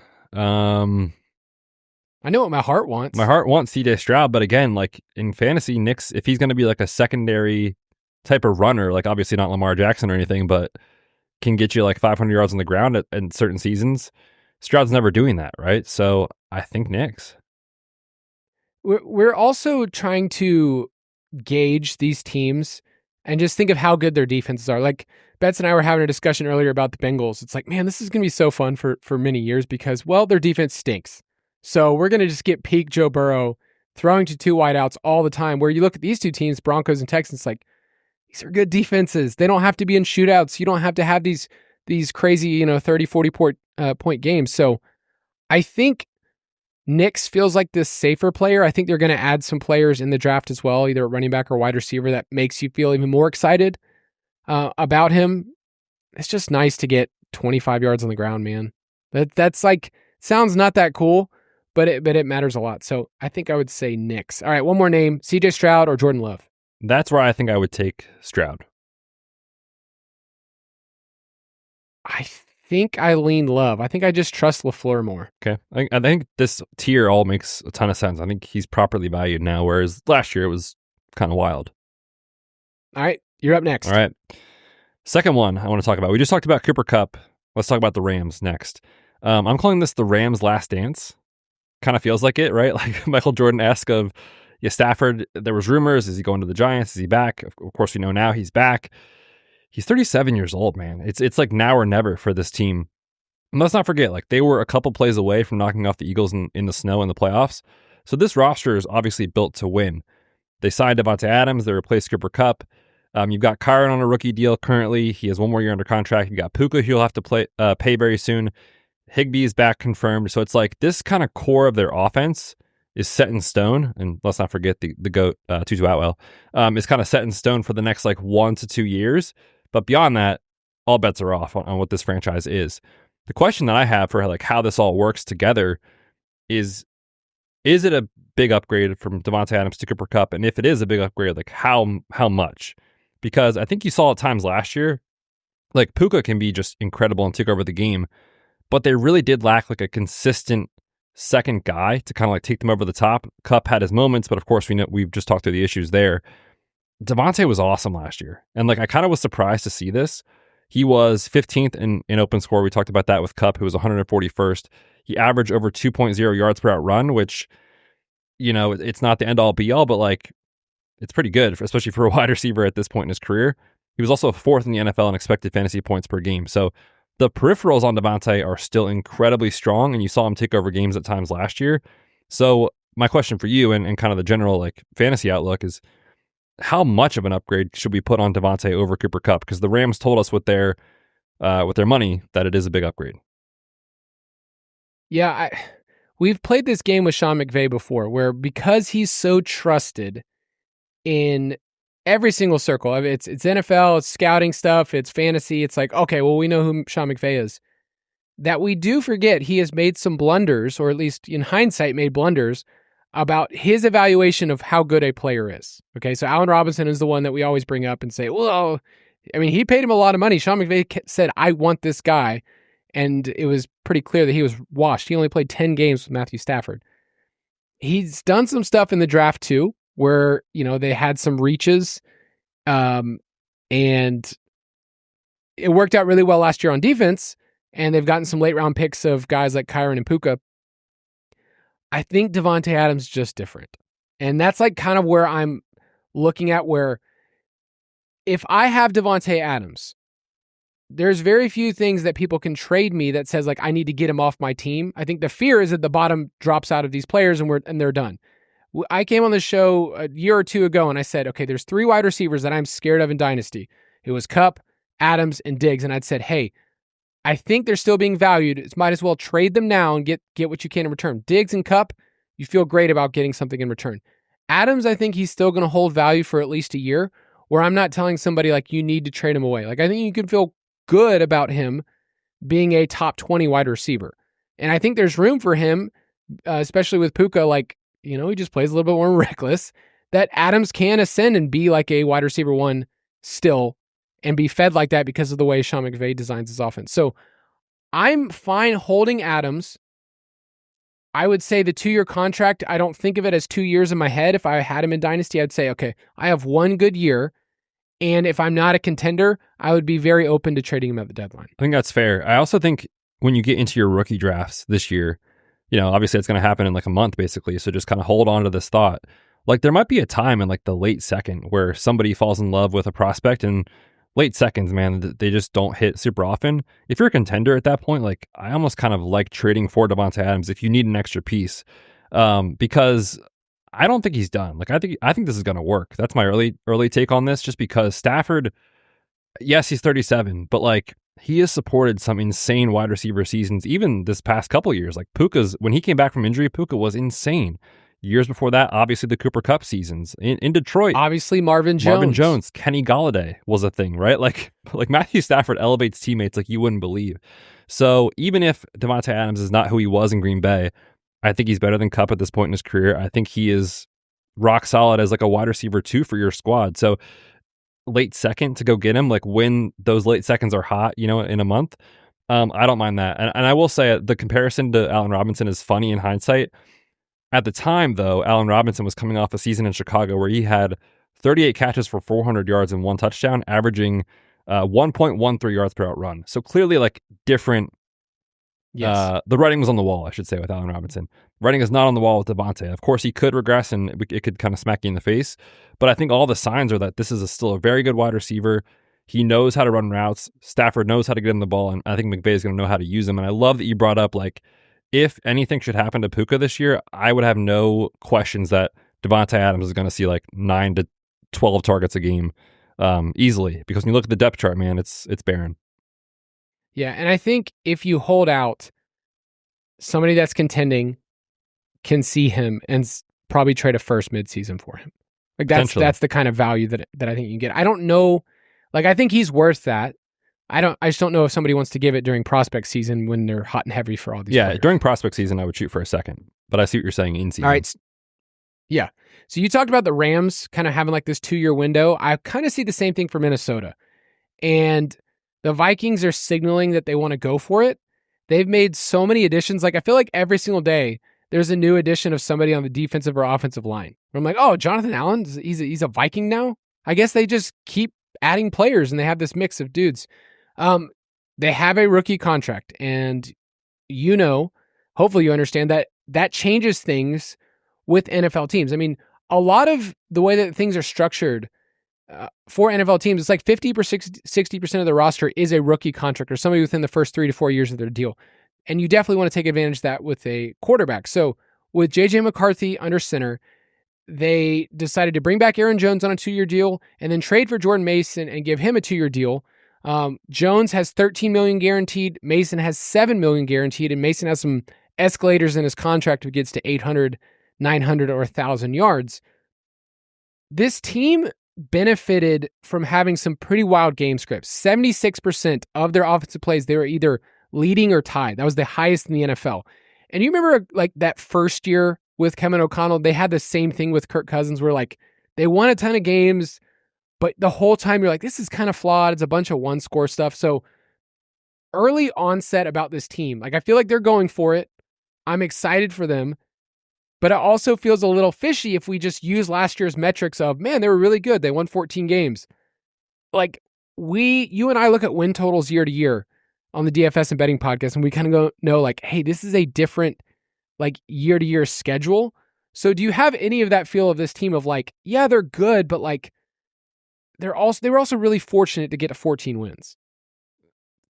I know what my heart wants. My heart wants CJ Stroud, but again, like in fantasy, Nix, if he's going to be like a secondary type of runner, like obviously not Lamar Jackson or anything, but can get you like 500 yards on the ground in certain seasons, Stroud's never doing that, right? So I think Nix. We're also trying to gauge these teams and just think of how good their defenses are. Like Betz and I were having a discussion earlier about the Bengals. It's like, man, this is going to be so fun for many years because, well, their defense stinks. So we're going to just get peak Joe Burrow throwing to two wideouts all the time. Where you look at these two teams, Broncos and Texans, like these are good defenses. They don't have to be in shootouts. You don't have to have these crazy, 30, 40 point games. So I think Nix feels like this safer player. I think they're going to add some players in the draft as well, either a running back or wide receiver that makes you feel even more excited about him. It's just nice to get 25 yards on the ground, man. That's like, sounds not that cool, but it matters a lot. So I think I would say Nix. All right, one more name, CJ Stroud or Jordan Love? That's where I think I would take Stroud. I think I lean Love. I think I just trust LaFleur more. Okay. I think this tier all makes a ton of sense. I think he's properly valued now, whereas last year it was kind of wild. All right, you're up next. All right. Second one I want to talk about. We just talked about Cooper Kupp. Let's talk about the Rams next. I'm calling this the Rams' last dance. Kind of feels like it, right? Like Michael Jordan-esque of, Stafford, there was rumors. Is he going to the Giants? Is he back? Of course, we know now he's back. He's 37 years old, man. It's like now or never for this team. And let's not forget, like they were a couple plays away from knocking off the Eagles in the snow in the playoffs. So this roster is obviously built to win. They signed Davante Adams. They replaced Cooper Kupp. You've got Kyron on a rookie deal currently. He has one more year under contract. You've got Puka, who you'll have to pay very soon. Higbee is back confirmed. So it's like this kind of core of their offense is set in stone. And let's not forget the GOAT, Tutu Atwell, is kind of set in stone for the next like 1 to 2 years. But beyond that, all bets are off on what this franchise is. The question that I have for like how this all works together is it a big upgrade from Davante Adams to Cooper Kupp? And if it is a big upgrade, like how much? Because I think you saw at times last year, like Puka can be just incredible and take over the game, but they really did lack like a consistent second guy to kind of like take them over the top. Kupp had his moments, but of course we've just talked through the issues there. Davante was awesome last year. And like I kind of was surprised to see this. He was 15th in open score. We talked about that with Kupp, who was 141st. He averaged over 2.0 yards per out run, which, it's not the end all be all, but like it's pretty good, especially for a wide receiver at this point in his career. He was also 4th in the NFL in expected fantasy points per game. So the peripherals on Davante are still incredibly strong, and you saw him take over games at times last year. So my question for you and kind of the general like fantasy outlook is, how much of an upgrade should we put on Davante over Cooper Kupp? Because the Rams told us with their money that it is a big upgrade. Yeah, we've played this game with Sean McVay before, where because he's so trusted in every single circle, it's NFL, it's scouting stuff, it's fantasy, it's like, okay, well, we know who Sean McVay is. That we do forget he has made some blunders, or at least in hindsight made blunders, about his evaluation of how good a player is. Okay, so Allen Robinson is the one that we always bring up and say, well, I mean, he paid him a lot of money. Sean McVay said, I want this guy. And it was pretty clear that he was washed. He only played 10 games with Matthew Stafford. He's done some stuff in the draft too, where, they had some reaches. And it worked out really well last year on defense. And they've gotten some late round picks of guys like Kyron and Puka. I think Davante Adams is just different. And that's like kind of where I'm looking at, where if I have Davante Adams, there's very few things that people can trade me that says like I need to get him off my team. I think the fear is that the bottom drops out of these players and they're done. I came on the show a year or two ago and I said, okay, there's 3 wide receivers that I'm scared of in Dynasty. It was Kupp, Adams, and Diggs. And I'd said, hey, I think they're still being valued. Might as well trade them now and get what you can in return. Diggs and Kupp, you feel great about getting something in return. Adams, I think he's still going to hold value for at least a year, where I'm not telling somebody like you need to trade him away. Like I think you can feel good about him being a top 20 wide receiver. And I think there's room for him, especially with Puka, like, he just plays a little bit more reckless. that Adams can ascend and be like a wide receiver one still and be fed like that because of the way Sean McVay designs his offense. So I'm fine holding Adams. I would say the 2-year contract, I don't think of it as 2 years in my head. If I had him in Dynasty, I'd say, okay, I have one good year. And if I'm not a contender, I would be very open to trading him at the deadline. I think that's fair. I also think when you get into your rookie drafts this year, obviously it's going to happen in like a month basically. So just kind of hold on to this thought. Like there might be a time in like the late second where somebody falls in love with a prospect, and late seconds, man, they just don't hit super often. If you're a contender at that point, like I almost kind of like trading for Davante Adams if you need an extra piece, because I don't think he's done. Like I think this is going to work. That's my early take on this, just because Stafford, yes, he's 37, but like he has supported some insane wide receiver seasons, even this past couple years. Like when he came back from injury, Puka was insane. Years before that, obviously the Cooper Kupp seasons in Detroit. Obviously Marvin Jones, Kenny Golladay was a thing, right? Like Matthew Stafford elevates teammates like you wouldn't believe. So even if Davante Adams is not who he was in Green Bay, I think he's better than Kupp at this point in his career. I think he is rock solid as like a wide receiver 2 for your squad. So late second to go get him, like when those late seconds are hot, in a month, I don't mind that. And I will say the comparison to Allen Robinson is funny in hindsight. At the time, though, Allen Robinson was coming off a season in Chicago where he had 38 catches for 400 yards and 1 touchdown, averaging 1.13 yards per out run. So clearly, like different. Yes. The writing was on the wall, I should say, with Allen Robinson. Writing is not on the wall with Davante. Of course, he could regress and it could kind of smack you in the face. But I think all the signs are that this is still a very good wide receiver. He knows how to run routes. Stafford knows how to get him the ball, and I think McVay is going to know how to use him. And I love that you brought up like, if anything should happen to Puka this year, I would have no questions that Davante Adams is going to see like 9 to 12 targets a game easily. Because when you look at the depth chart, man, it's barren. Yeah, and I think if you hold out, somebody that's contending can see him and probably trade a first midseason for him. Like that's the kind of value that I think you can get. I don't know, like I think he's worth that. I just don't know if somebody wants to give it during prospect season when they're hot and heavy for all these players. During prospect season, I would shoot for a second. But I see what you're saying in season. All right. Yeah. So you talked about the Rams kind of having like this 2-year window. I kind of see the same thing for Minnesota. And the Vikings are signaling that they want to go for it. They've made so many additions. Like I feel like every single day there's a new addition of somebody on the defensive or offensive line. I'm like, oh, Jonathan Allen, he's a Viking now? I guess they just keep adding players and they have this mix of dudes. They have a rookie contract, and hopefully you understand that changes things with NFL teams. I mean, a lot of the way that things are structured for NFL teams, it's like 50 or 60% of the roster is a rookie contract or somebody within the first 3 to 4 years of their deal. And you definitely want to take advantage of that with a quarterback. So with J.J. McCarthy under center, they decided to bring back Aaron Jones on a 2-year deal and then trade for Jordan Mason and give him a 2-year deal. Jones has $13 million guaranteed. Mason has $7 million guaranteed, and Mason has some escalators in his contract if it gets to 800, 900, or 1,000 yards. This team benefited from having some pretty wild game scripts. 76% of their offensive plays, they were either leading or tied. That was the highest in the NFL. And you remember like that first year with Kevin O'Connell, they had the same thing with Kirk Cousins where like they won a ton of games, but the whole time you're like, this is kind of flawed. It's a bunch of one-score stuff. So early onset about this team, like I feel like they're going for it. I'm excited for them, but it also feels a little fishy if we just use last year's metrics of, man, they were really good. They won 14 games. Like you and I look at win totals year to year on the DFS and betting podcast, and we kind of know like, hey, this is a different like year to year schedule. So do you have any of that feel of this team of like, yeah, they're good, but like, they were also really fortunate to get to 14 wins.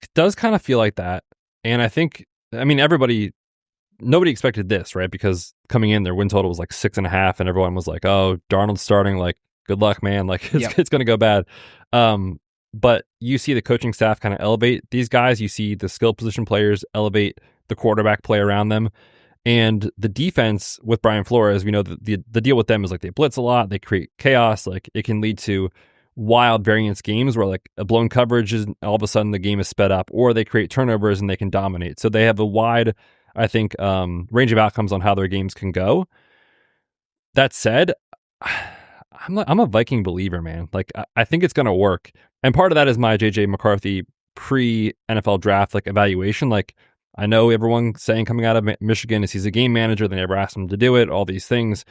It does kind of feel like that. And I mean, nobody expected this, right? Because coming in, their win total was like 6.5, and everyone was like, oh, Darnold's starting, like, good luck, man. Like, it's going to go bad. But you see the coaching staff kind of elevate these guys. You see the skill position players elevate the quarterback play around them. And the defense with Brian Flores, we know the deal with them is like they blitz a lot. They create chaos. Like it can lead to wild variance games where like a blown coverage is all of a sudden the game is sped up, or they create turnovers and they can dominate. So they have a wide, I think, range of outcomes on how their games can go. That said, I'm a Viking believer, man. Like I think it's gonna work, and part of that is my JJ McCarthy pre NFL draft like evaluation. Like I know everyone saying coming out of Michigan is he's a game manager. They never asked him to do it. All these things,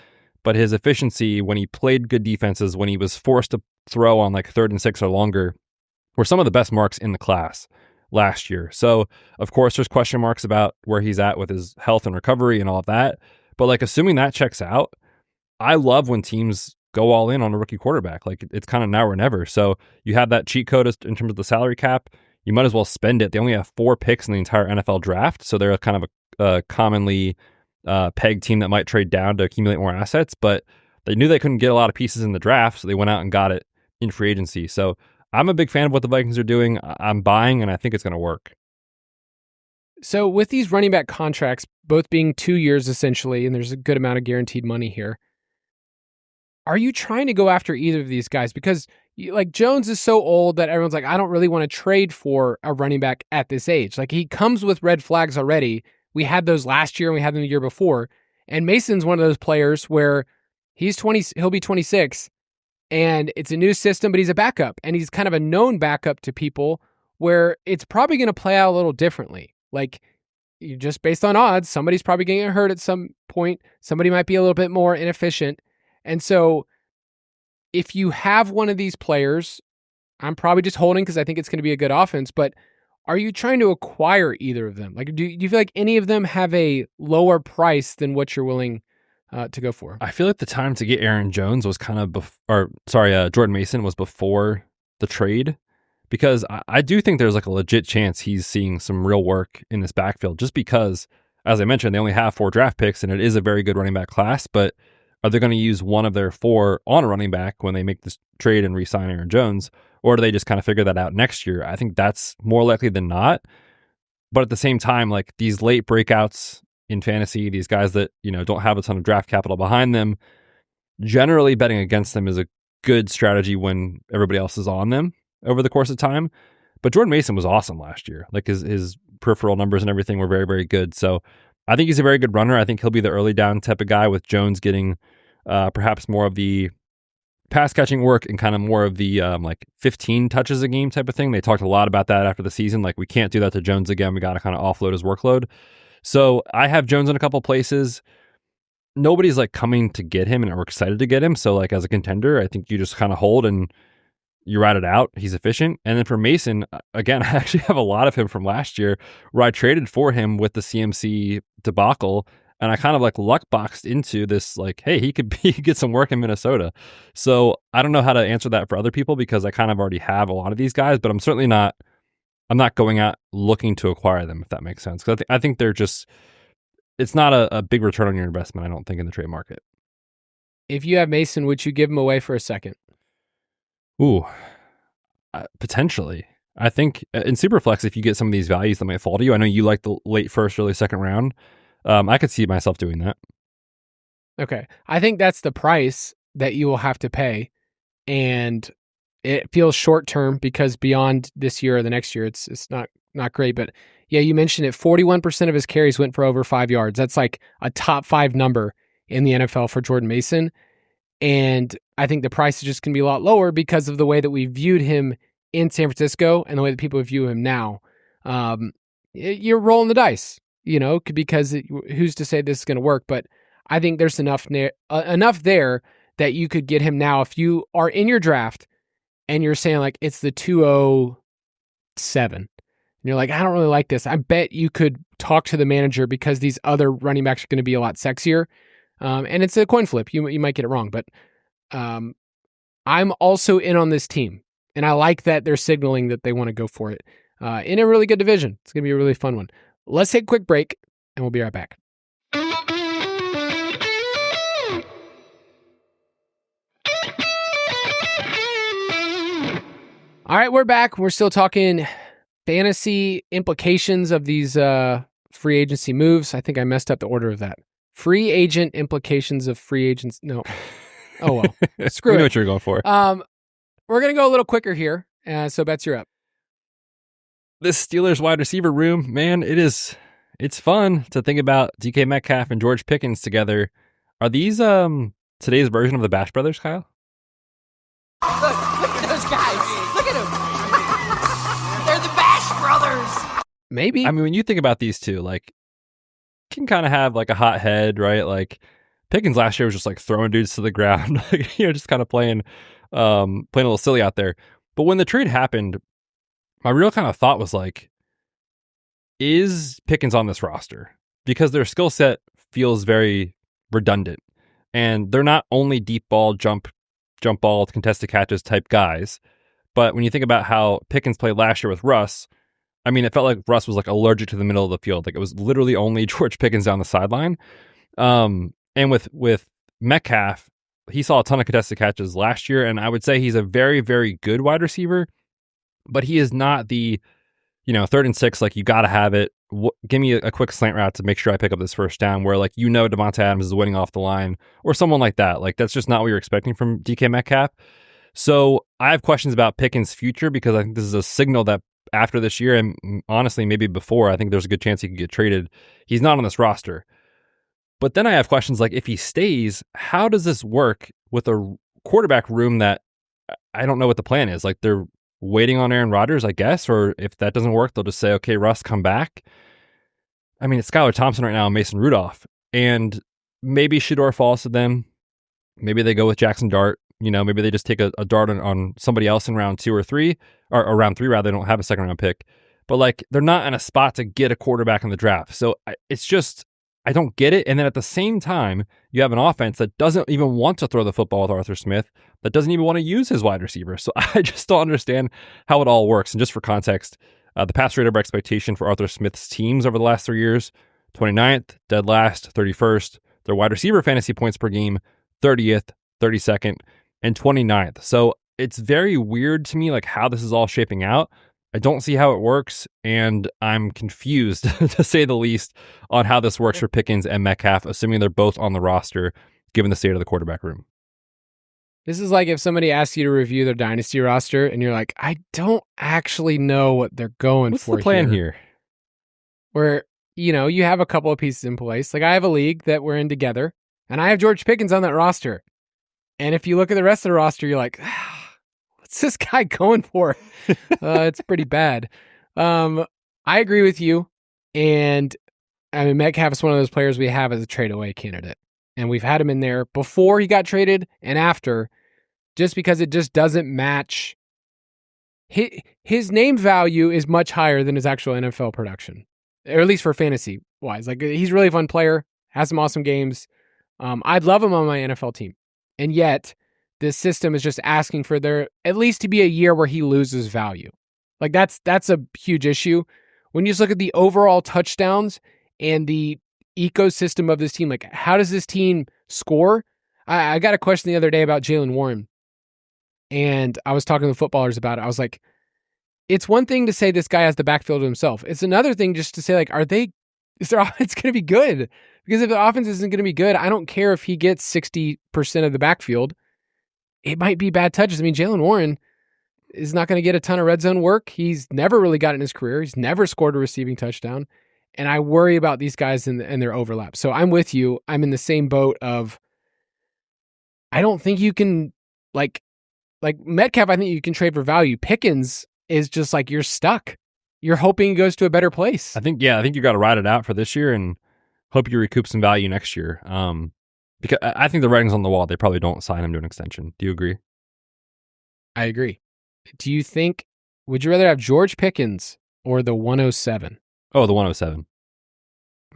but his efficiency when he played good defenses, when he was forced to throw on like 3rd and 6 or longer, were some of the best marks in the class last year. So of course there's question marks about where he's at with his health and recovery and all of that. But like assuming that checks out, I love when teams go all in on a rookie quarterback. Like it's kind of now or never. So you have that cheat code in terms of the salary cap. You might as well spend it. They only have 4 picks in the entire NFL draft. So they're kind of a commonly pegged team that might trade down to accumulate more assets, but they knew they couldn't get a lot of pieces in the draft. So they went out and got it in free agency. So I'm a big fan of what the Vikings are doing. I'm buying, and I think it's going to work. So with these running back contracts, both being 2 years essentially, and there's a good amount of guaranteed money here, are you trying to go after either of these guys? Because like Jones is so old that everyone's like, I don't really want to trade for a running back at this age. Like he comes with red flags already. We had those last year and we had them the year before. And Mason's one of those players where he's 20, he'll be 26 and it's a new system, but he's a backup and he's kind of a known backup to people where it's probably going to play out a little differently. Like you just based on odds, somebody's probably going to get hurt at some point. Somebody might be a little bit more inefficient. And so if you have one of these players, I'm probably just holding because I think it's going to be a good offense, but are you trying to acquire either of them? Like, do you feel like any of them have a lower price than what you're willing to go for? I feel like the time to get Aaron Jones was kind of Jordan Mason was before the trade, because I do think there's like a legit chance he's seeing some real work in this backfield, just because, as I mentioned, they only have 4 draft picks and it is a very good running back class, but are they going to use one of their 4 on a running back when they make this trade and re-sign Aaron Jones? Or do they just kind of figure that out next year? I think that's more likely than not. But at the same time, like these late breakouts in fantasy, these guys that, don't have a ton of draft capital behind them, generally betting against them is a good strategy when everybody else is on them over the course of time. But Jordan Mason was awesome last year. Like his peripheral numbers and everything were very, very good. So I think he's a very good runner. I think he'll be the early down type of guy, with Jones getting perhaps more of the pass catching work and kind of more of the like 15 touches a game type of thing. They talked a lot about that after the season. Like we can't do that to Jones again. We got to kind of offload his workload. So I have Jones in a couple places. Nobody's like coming to get him and we're excited to get him. So like as a contender, I think you just kind of hold and you ride it out. He's efficient. And then for Mason, again, I actually have a lot of him from last year where I traded for him with the CMC debacle. And I kind of like luck boxed into this, like, hey, he could get some work in Minnesota. So I don't know how to answer that for other people because I kind of already have a lot of these guys, but I'm not going out looking to acquire them, if that makes sense. Because I think they're just, it's not a big return on your investment, I don't think, in the trade market. If you have Mason, would you give him away for a second? Ooh, potentially. I think in Superflex, if you get some of these values that might fall to you, I know you like the late first, early second round. I could see myself doing that. Okay. I think that's the price that you will have to pay. And it feels short term because beyond this year or the next year, it's not great. But yeah, you mentioned it. 41% of his carries went for over 5 yards. That's like a top 5 number in the NFL for Jordan Mason. And I think the price is just going to be a lot lower because of the way that we viewed him in San Francisco and the way that people view him now. You're rolling the dice, because who's to say this is going to work? But I think there's enough there that you could get him now. If you are in your draft and you're saying like it's the 207, and you're like, I don't really like this. I bet you could talk to the manager because these other running backs are going to be a lot sexier. And it's a coin flip. You might get it wrong, but I'm also in on this team. And I like that they're signaling that they want to go for it in a really good division. It's going to be a really fun one. Let's take a quick break, and we'll be right back. All right, we're back. We're still talking fantasy implications of these free agency moves. I think I messed up the order of that. Free agent implications of free agents. No. Oh, well. Screw it. I know what you're going for. We're going to go a little quicker here. So, Betz, you're up. This Steelers wide receiver room, man, it's fun to think about DK Metcalf and George Pickens together. Are these today's version of the Bash Brothers, Kyle? Look at those guys. Look at them. They're the Bash Brothers. Maybe. I mean, when you think about these two, like, can kind of have like a hot head, right? Like Pickens last year was just like throwing dudes to the ground, just kind of playing a little silly out there. But when the trade happened, my real kind of thought was like, is Pickens on this roster? Because their skill set feels very redundant, and they're not only deep ball, jump ball, contested catches type guys. But when you think about how Pickens played last year with Russ, I mean, it felt like Russ was like allergic to the middle of the field. Like it was literally only George Pickens down the sideline. And with Metcalf, he saw a ton of contested catches last year, and I would say he's a very, very good wide receiver, but he is not the, 3rd and 6, like you got to have it. Give me a quick slant route to make sure I pick up this first down where Devontae Adams is winning off the line or someone like that. Like that's just not what you're expecting from DK Metcalf. So I have questions about Pickens' future because I think this is a signal that after this year, and honestly, maybe before, I think there's a good chance he could get traded. He's not on this roster. But then I have questions like, if he stays, how does this work with a quarterback room that I don't know what the plan is? Like they're waiting on Aaron Rodgers, I guess, or if that doesn't work, they'll just say, okay, Russ, come back. I mean, it's Skylar Thompson right now and Mason Rudolph, and maybe Shedeur falls to them. Maybe they go with Jackson Dart. Maybe they just take a dart on somebody else in round 2 or 3, or round 3 rather. They don't have a second round pick, but like they're not in a spot to get a quarterback in the draft. So it's just, I don't get it. And then at the same time, you have an offense that doesn't even want to throw the football with Arthur Smith, that doesn't even want to use his wide receiver. So I just don't understand how it all works. And just for context, the pass rate over expectation for Arthur Smith's teams over the last 3 years, 29th, dead last, 31st. Their wide receiver fantasy points per game, 30th, 32nd, and 29th. So it's very weird to me, like how this is all shaping out. I don't see how it works, and I'm confused, to say the least, on how this works for Pickens and Metcalf, assuming they're both on the roster, given the state of the quarterback room. This is like if somebody asks you to review their Dynasty roster, and you're like, I don't actually know what they're going What's for. What's the plan here? Where, you have a couple of pieces in place. Like I have a league that we're in together, and I have George Pickens on that roster. And if you look at the rest of the roster, you're like, what's this guy going for? It's pretty bad. I agree with you. And I mean, Metcalf is one of those players we have as a trade away candidate. And we've had him in there before he got traded and after, just because it just doesn't match. His name value is much higher than his actual NFL production, or at least for fantasy wise. Like he's a really fun player, has some awesome games. I'd love him on my NFL team. And yet, this system is just asking for there at least to be a year where he loses value. Like that's a huge issue. When you just look at the overall touchdowns and the ecosystem of this team, like how does this team score? I got a question the other day about Jaylen Warren, and I was talking to footballers about it. I was like, it's one thing to say this guy has the backfield to himself. It's another thing just to say like, is their offense going to be good? Because if the offense isn't going to be good, I don't care if he gets 60% of the backfield. It might be bad touches. I mean, Jaylen Warren is not going to get a ton of red zone work. He's never really got it in his career. He's never scored a receiving touchdown. And I worry about these guys and their overlap. So I'm with you. I'm in the same boat of, I don't think you can, like Metcalf, I think you can trade for value. Pickens is just like, you're stuck. You're hoping he goes to a better place. I think you got to ride it out for this year and hope you recoup some value next year. Because I think the writing's on the wall. They probably don't sign him to an extension. Do you agree? I agree. Do you think, would you rather have George Pickens or the 107? Oh, the 107.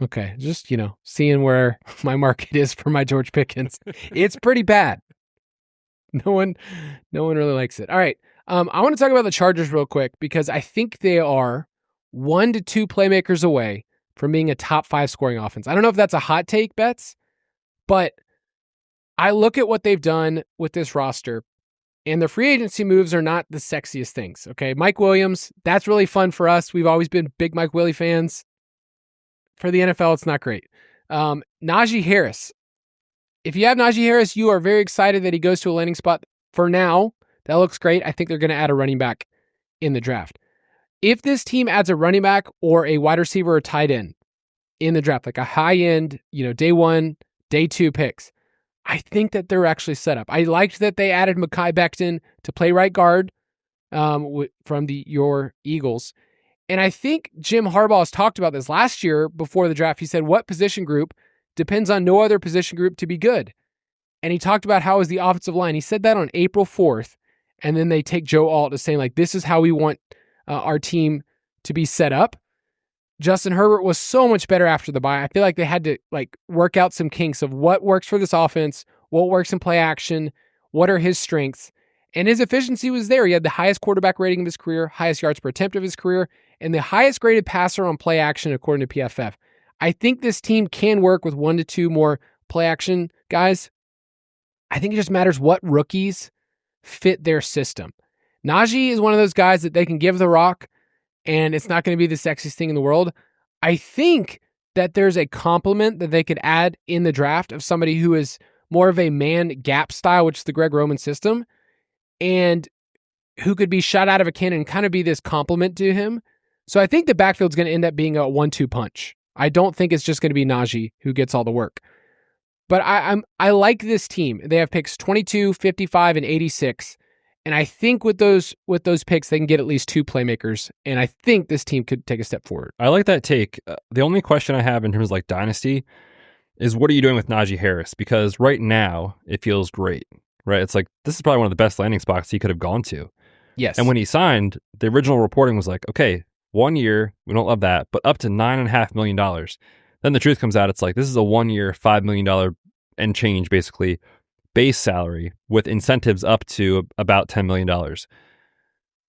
Okay. Just, seeing where my market is for my George Pickens. It's pretty bad. No one really likes it. All right. I want to talk about the Chargers real quick because I think they are 1 to 2 playmakers away from being a top 5 scoring offense. I don't know if that's a hot take, Betz, but I look at what they've done with this roster, and the free agency moves are not the sexiest things. Okay. Mike Williams, that's really fun for us. We've always been big Mike Willie fans. For the NFL, it's not great. Najee Harris. If you have Najee Harris, you are very excited that he goes to a landing spot. For now, that looks great. I think they're going to add a running back in the draft. If this team adds a running back or a wide receiver or tight end in the draft, like a high end, day 1, day 2 picks, I think that they're actually set up. I liked that they added Mekhi Becton to play right guard from your Eagles. And I think Jim Harbaugh has talked about this last year before the draft. He said, what position group depends on no other position group to be good? And he talked about how is the offensive line. He said that on April 4th. And then they take Joe Alt as saying, like, this is how we want our team to be set up. Justin Herbert was so much better after the bye. I feel like they had to work out some kinks of what works for this offense, what works in play action, what are his strengths. And his efficiency was there. He had the highest quarterback rating of his career, highest yards per attempt of his career, and the highest graded passer on play action according to PFF. I think this team can work with 1 to 2 more play action guys. I think it just matters what rookies fit their system. Najee is one of those guys that they can give the rock, and it's not going to be the sexiest thing in the world. I think that there's a complement that they could add in the draft of somebody who is more of a man gap style, which is the Greg Roman system, and who could be shot out of a cannon and kind of be this complement to him. So I think the backfield's going to end up being a 1-2 punch. I don't think it's just going to be Najee who gets all the work. But I like this team. They have picks 22, 55, and 86. And I think with those picks, they can get at least 2 playmakers. And I think this team could take a step forward. I like that take. The only question I have in terms of Dynasty is what are you doing with Najee Harris? Because right now it feels great, right? It's like, this is probably one of the best landing spots he could have gone to. Yes. And when he signed, the original reporting was like, okay, 1 year, we don't love that, but up to $9.5 million. Then the truth comes out, it's like, this is a 1 year, $5 million and change, basically, base salary with incentives up to about $10 million.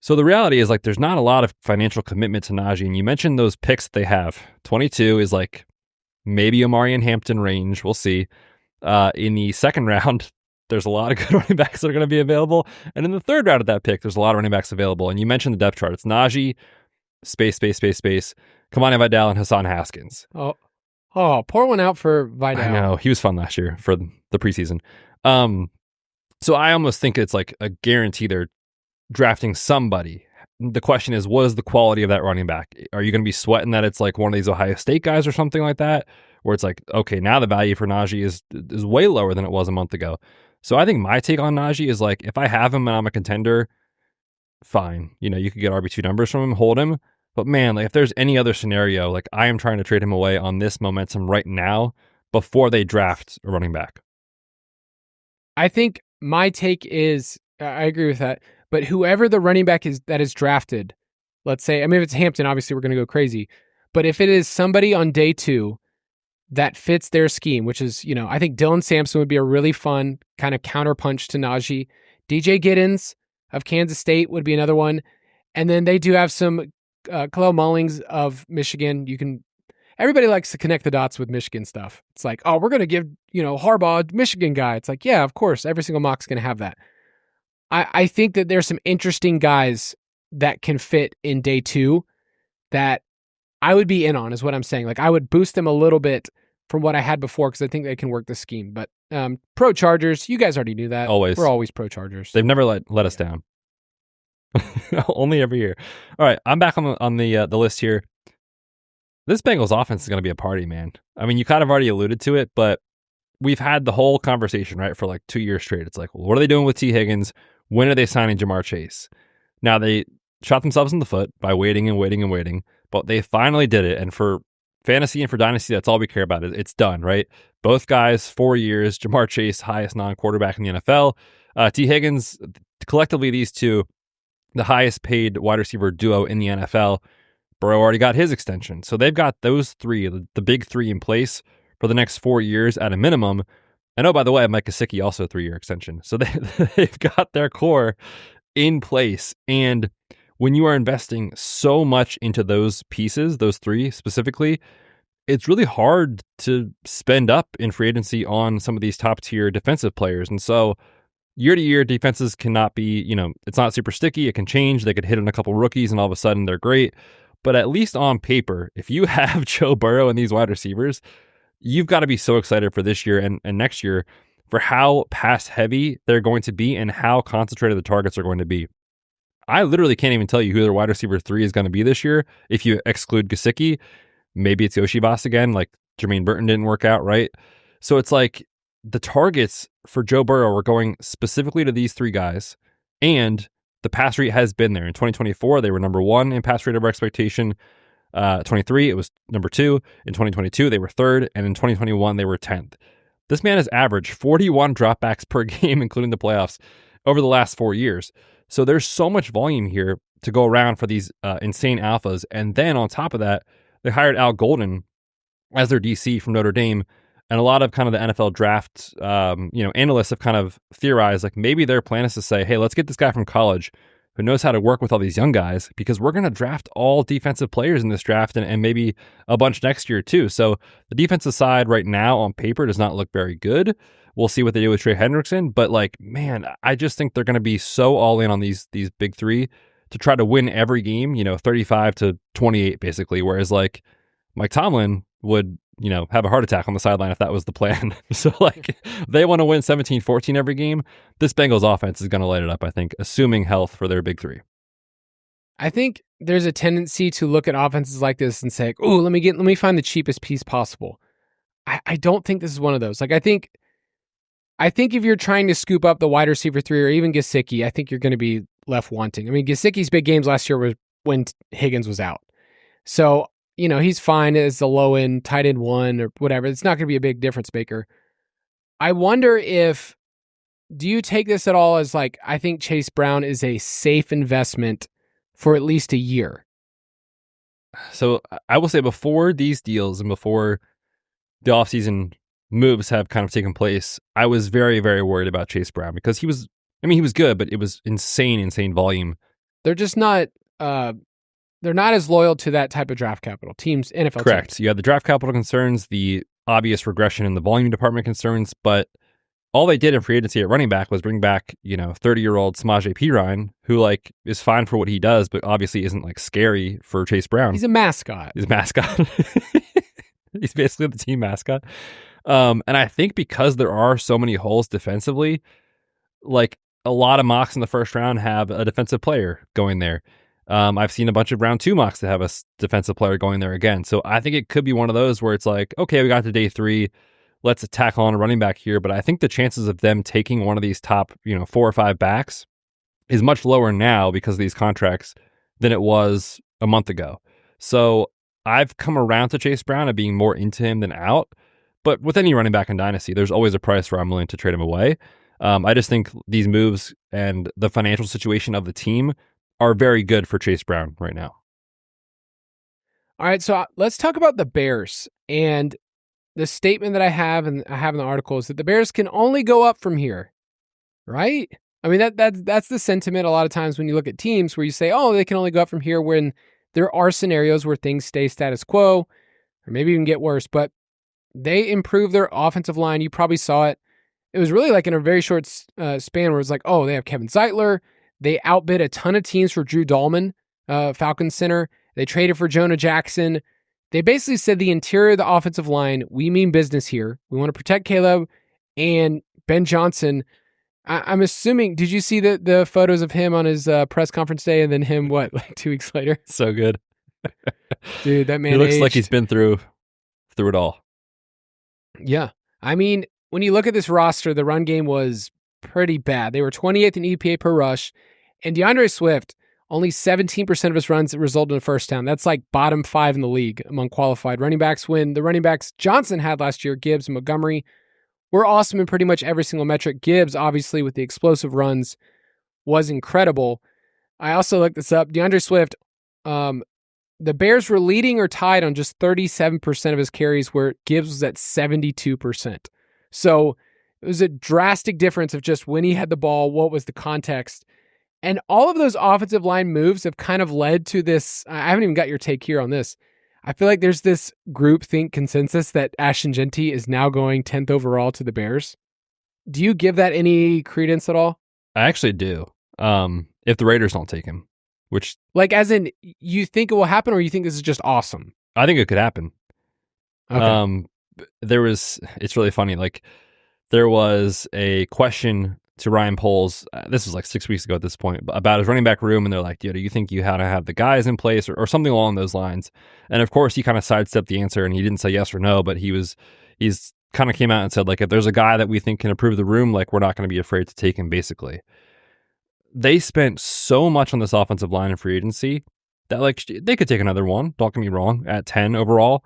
So the reality is, there's not a lot of financial commitment to Najee. And you mentioned those picks that they have. 22 is maybe Omari and Hampton range. We'll see. In the second round, there's a lot of good running backs that are going to be available. And in the third round of that pick, there's a lot of running backs available. And you mentioned the depth chart. It's Najee, space, Kamani Vidal, and Hassan Haskins. Oh, pour one out for Vidal. I know. He was fun last year for the preseason. So I almost think it's a guarantee they're drafting somebody. The question is, what is the quality of that running back? Are you going to be sweating that it's one of these Ohio State guys or something like that? Where it's okay, now the value for Najee is way lower than it was a month ago. So I think my take on Najee is if I have him and I'm a contender, fine. You could get RB2 numbers from him, hold him. But man, if there's any other scenario, I am trying to trade him away on this momentum right now before they draft a running back. I think my take is, I agree with that, but whoever the running back is that is drafted, let's say, if it's Hampton, obviously we're going to go crazy, but if it is somebody on day 2 that fits their scheme, which is, I think Dylan Sampson would be a really fun kind of counterpunch to Najee. DJ Giddens of Kansas State would be another one. And then they do have some Khalil Mullings of Michigan. Everybody likes to connect the dots with Michigan stuff. It's oh, we're going to give, Harbaugh a Michigan guy. It's yeah, of course, every single mock's going to have that. I think that there's some interesting guys that can fit in day 2 that I would be in on, is what I'm saying. I would boost them a little bit from what I had before because I think they can work the scheme. But pro Chargers, you guys already knew that. Always. We're always pro Chargers. They've never let us down. Only every year. All right, I'm back on the list here. This Bengals offense is going to be a party, man. You kind of already alluded to it, but we've had the whole conversation, right, for 2 years straight. It's what are they doing with T. Higgins? When are they signing Jamar Chase? Now, they shot themselves in the foot by waiting, but they finally did it. And for fantasy and for Dynasty, that's all we care about. It's done, right? Both guys, 4 years. Jamar Chase, highest non-quarterback in the NFL. T. Higgins, collectively, these two, the highest paid wide receiver duo in the NFL. Burrow already got his extension. So they've got those three, the big three in place for the next 4 years at a minimum. And oh, by the way, Mike Gesicki also a 3-year extension. So they've got their core in place. And when you are investing so much into those pieces, those three specifically, it's really hard to spend up in free agency on some of these top tier defensive players. And so year to year, defenses cannot be, it's not super sticky. It can change. They could hit on a couple rookies and all of a sudden they're great. But at least on paper, if you have Joe Burrow and these wide receivers, you've got to be so excited for this year and next year for how pass heavy they're going to be and how concentrated the targets are going to be. I literally can't even tell you who their wide receiver 3 is going to be this year. If you exclude Gesicki, maybe it's Yoshi Boss again, Jermaine Burton didn't work out, right? So it's the targets for Joe Burrow were going specifically to these three guys, and the pass rate has been there. In 2024, they were number 1 in pass rate over expectation. 23, it was number 2. In 2022, they were 3rd, and in 2021, they were 10th. This man has averaged 41 dropbacks per game, including the playoffs, over the last 4 years. So there's so much volume here to go around for these insane alphas. And then on top of that, they hired Al Golden as their DC from Notre Dame. And a lot of kind of the NFL draft, analysts have kind of theorized, like maybe their plan is to say, hey, let's get this guy from college who knows how to work with all these young guys, because we're going to draft all defensive players in this draft and maybe a bunch next year too. So the defensive side right now on paper does not look very good. We'll see what they do with Trey Hendrickson, but like, man, I just think they're going to be so all in on these big three to try to win every game, 35-28 basically. Whereas like Mike Tomlin would, have a heart attack on the sideline if that was the plan. So like they want to win 17-14 every game. This Bengals offense is going to light it up, I think, assuming health for their big three. I think there's a tendency to look at offenses like this and say, "Oh, let me find the cheapest piece possible." I don't think this is one of those. Like I think if you're trying to scoop up the wide receiver 3 or even Gesicki, I think you're going to be left wanting. I mean, Gesicki's big games last year were when Higgins was out. So, he's fine as the low end, tight end 1 or whatever. It's not going to be a big difference maker. I wonder do you take this at all as like, I think Chase Brown is a safe investment for at least a year? So I will say before these deals and before the offseason moves have kind of taken place, I was very, very worried about Chase Brown because he was good, but it was insane volume. They're just not, they're not as loyal to that type of draft capital teams, NFL Correct. teams. You have the draft capital concerns, the obvious regression in the volume department concerns, but all they did in free agency at running back was bring back, 30-year-old Samaje Perine, who like is fine for what he does, but obviously isn't like scary for Chase Brown. He's a mascot. He's basically the team mascot. And I think because there are so many holes defensively, like a lot of mocks in the first round have a defensive player going there. I've seen a bunch of round 2 mocks that have a defensive player going there again. So I think it could be one of those where it's like, okay, we got to day 3. Let's tackle on a running back here. But I think the chances of them taking one of these top, 4 or 5 backs is much lower now because of these contracts than it was a month ago. So I've come around to Chase Brown and being more into him than out. But with any running back in Dynasty, there's always a price where I'm willing to trade him away. I just think these moves and the financial situation of the team are very good for Chase Brown right now. All right, so let's talk about the Bears. And the statement that I have in the article is that the Bears can only go up from here, right? I mean, that's the sentiment a lot of times when you look at teams where you say, oh, they can only go up from here, when there are scenarios where things stay status quo or maybe even get worse. But they improve their offensive line. You probably saw it. It was really like in a very short span where it's like, oh, they have Kevin Zeitler. They outbid a ton of teams for Drew Dahlman, Falcons center. They traded for Jonah Jackson. They basically said the interior of the offensive line, we mean business here. We want to protect Caleb and Ben Johnson. I'm assuming, did you see the photos of him on his press conference day and then him, like 2 weeks later? So good. Dude, that man he looks aged. like he's been through it all. Yeah. I mean, when you look at this roster, the run game was pretty bad. They were 28th in EPA per rush, and DeAndre Swift, only 17% of his runs resulted in a first down. That's like bottom 5 in the league among qualified running backs, when the running backs Johnson had last year, Gibbs and Montgomery, were awesome in pretty much every single metric. Gibbs, obviously, with the explosive runs, was incredible. I also looked this up. DeAndre Swift, the Bears were leading or tied on just 37% of his carries, where Gibbs was at 72%. So it was a drastic difference of just when he had the ball, what was the context. And all of those offensive line moves have kind of led to this. I haven't even got your take here on this. I feel like there's this groupthink consensus that Ashton Genty is now going 10th overall to the Bears. Do you give that any credence at all? I actually do. If the Raiders don't take him, which, like, as in, you think it will happen, or you think this is just awesome? I think it could happen. Okay. It's really funny. Like, there was a question to Ryan Poles, this was like 6 weeks ago at this point, about his running back room, and they're like, do you think you had to have the guys in place or something along those lines? And of course, he kind of sidestepped the answer, and he didn't say yes or no, but he's kind of came out and said, like, if there's a guy that we think can improve the room, like, we're not going to be afraid to take him, basically. They spent so much on this offensive line in free agency that, like, they could take another one, don't get me wrong, at 10 overall.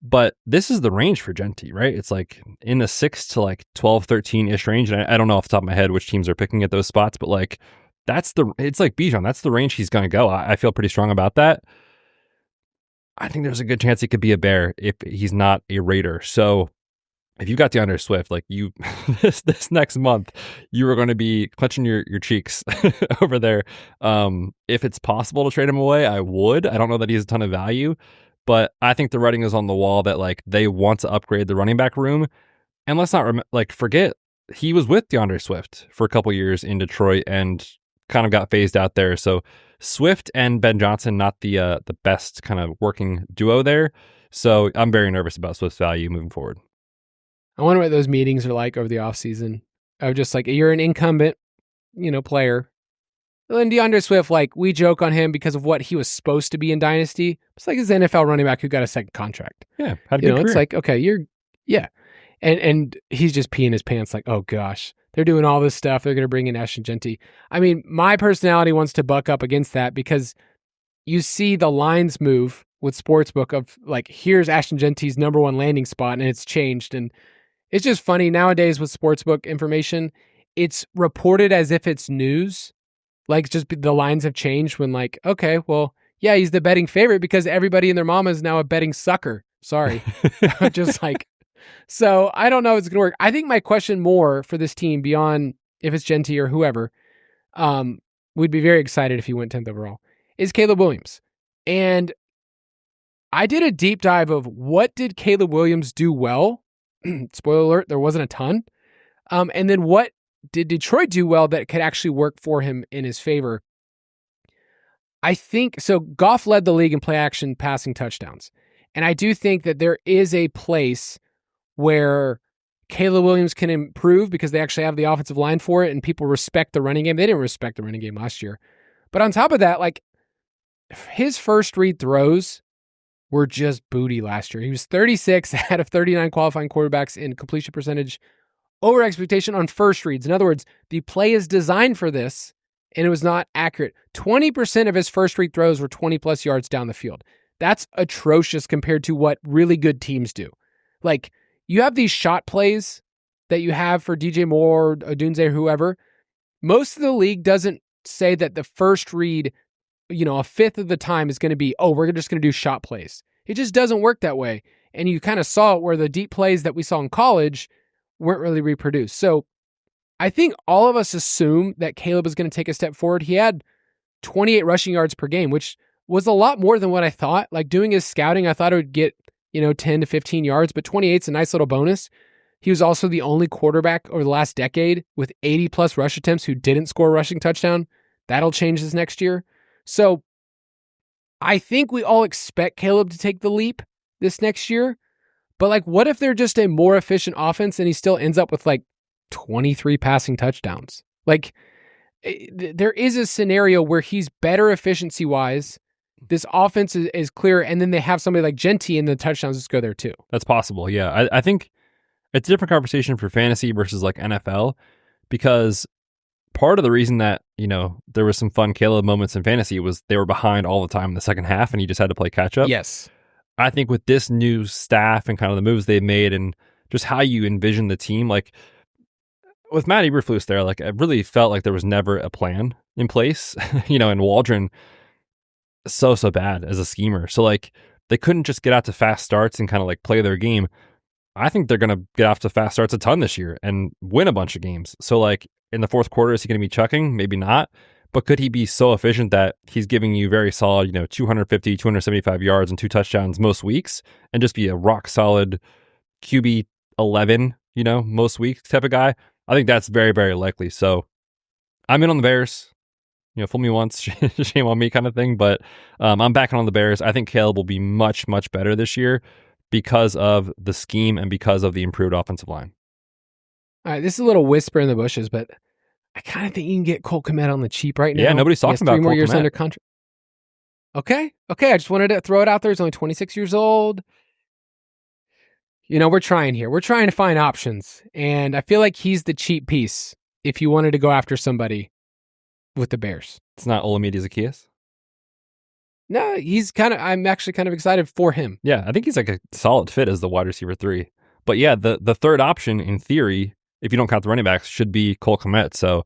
But this is the range for Genty, right? It's like in the 6 to like 12, 13-ish range. And I don't know off the top of my head which teams are picking at those spots, but like it's like Bijan. That's the range he's going to go. I feel pretty strong about that. I think there's a good chance he could be a Bear if he's not a Raider. So if you got DeAndre Swift, like you, this next month, you are going to be clutching your cheeks over there. If it's possible to trade him away, I would. I don't know that he has a ton of value. But I think the writing is on the wall that like they want to upgrade the running back room. And let's not forget he was with DeAndre Swift for a couple years in Detroit and kind of got phased out there. So Swift and Ben Johnson, not the best kind of working duo there. So I'm very nervous about Swift's value moving forward. I wonder what those meetings are like over the offseason. Of just like, you're an incumbent, player. And DeAndre Swift, like, we joke on him because of what he was supposed to be in Dynasty. It's like his NFL running back who got a second contract. Yeah, had a good career. It's like, okay, and he's just peeing his pants like, oh gosh, they're doing all this stuff. They're going to bring in Ashton Genty. I mean, my personality wants to buck up against that because you see the lines move with Sportsbook of like, here's Ashton Genty's number one landing spot, and it's changed. And it's just funny nowadays with Sportsbook information, it's reported as if it's news. Like, just the lines have changed when, like, okay, well, yeah, he's the betting favorite because everybody and their mama is now a betting sucker. Sorry. Just like, so I don't know if it's going to work. I think my question more for this team beyond if it's Genty or whoever, we'd be very excited if he went 10th overall, is Caleb Williams. And I did a deep dive of what did Caleb Williams do well? Spoiler alert, there wasn't a ton. And then what did Detroit do well that could actually work for him in his favor? I think, so Goff led the league in play action passing touchdowns. And I do think that there is a place where Caleb Williams can improve because they actually have the offensive line for it and people respect the running game. They didn't respect the running game last year. But on top of that, like, his first read throws were just booty last year. He was 36 out of 39 qualifying quarterbacks in completion percentage over expectation on first reads. In other words, the play is designed for this, and it was not accurate. 20% of his first read throws were 20-plus yards down the field. That's atrocious compared to what really good teams do. Like, you have these shot plays that you have for DJ Moore, Odunze, or whoever. Most of the league doesn't say that the first read, a fifth of the time is going to be, we're just going to do shot plays. It just doesn't work that way. And you kind of saw it where the deep plays that we saw in college weren't really reproduced. So I think all of us assume that Caleb is going to take a step forward. He had 28 rushing yards per game, which was a lot more than what I thought. Like, doing his scouting, I thought it would get, 10 to 15 yards, but 28's a nice little bonus. He was also the only quarterback over the last decade with 80-plus rush attempts who didn't score a rushing touchdown. That'll change this next year. So I think we all expect Caleb to take the leap this next year. But, like, what if they're just a more efficient offense and he still ends up with, like, 23 passing touchdowns? Like, there is a scenario where he's better efficiency-wise. This offense is clear, and then they have somebody like Genty and the touchdowns just go there too. That's possible, yeah. I think it's a different conversation for fantasy versus, like, NFL, because part of the reason that, there was some fun Caleb moments in fantasy was they were behind all the time in the second half, and he just had to play catch-up. Yes. I think with this new staff and kind of the moves they've made and just how you envision the team, like with Matt Eberflus there, like, I really felt like there was never a plan in place, and Waldron so bad as a schemer. So, like, they couldn't just get out to fast starts and kind of like play their game. I think they're going to get off to fast starts a ton this year and win a bunch of games. So, like, in the fourth quarter, is he going to be chucking? Maybe not. But could he be so efficient that he's giving you very solid, 250, 275 yards and 2 touchdowns most weeks and just be a rock solid QB 11, most weeks type of guy? I think that's very, very likely. So I'm in on the Bears. Fool me once, shame on me kind of thing. But I'm backing on the Bears. I think Caleb will be much, much better this year because of the scheme and because of the improved offensive line. All right, this is a little whisper in the bushes, but I kind of think you can get Cole Kmet on the cheap right now. Yeah, nobody's talking about 3 more Cole years Kmet. under contract. Okay. I just wanted to throw it out there. He's only 26 years old. we're trying here. We're trying to find options. And I feel like he's the cheap piece if you wanted to go after somebody with the Bears. It's not Olamide Zaccheaus? No, I'm actually kind of excited for him. Yeah, I think he's like a solid fit as the wide receiver 3. But yeah, the third option, in theory, if you don't count the running backs, should be Cole Kmet. So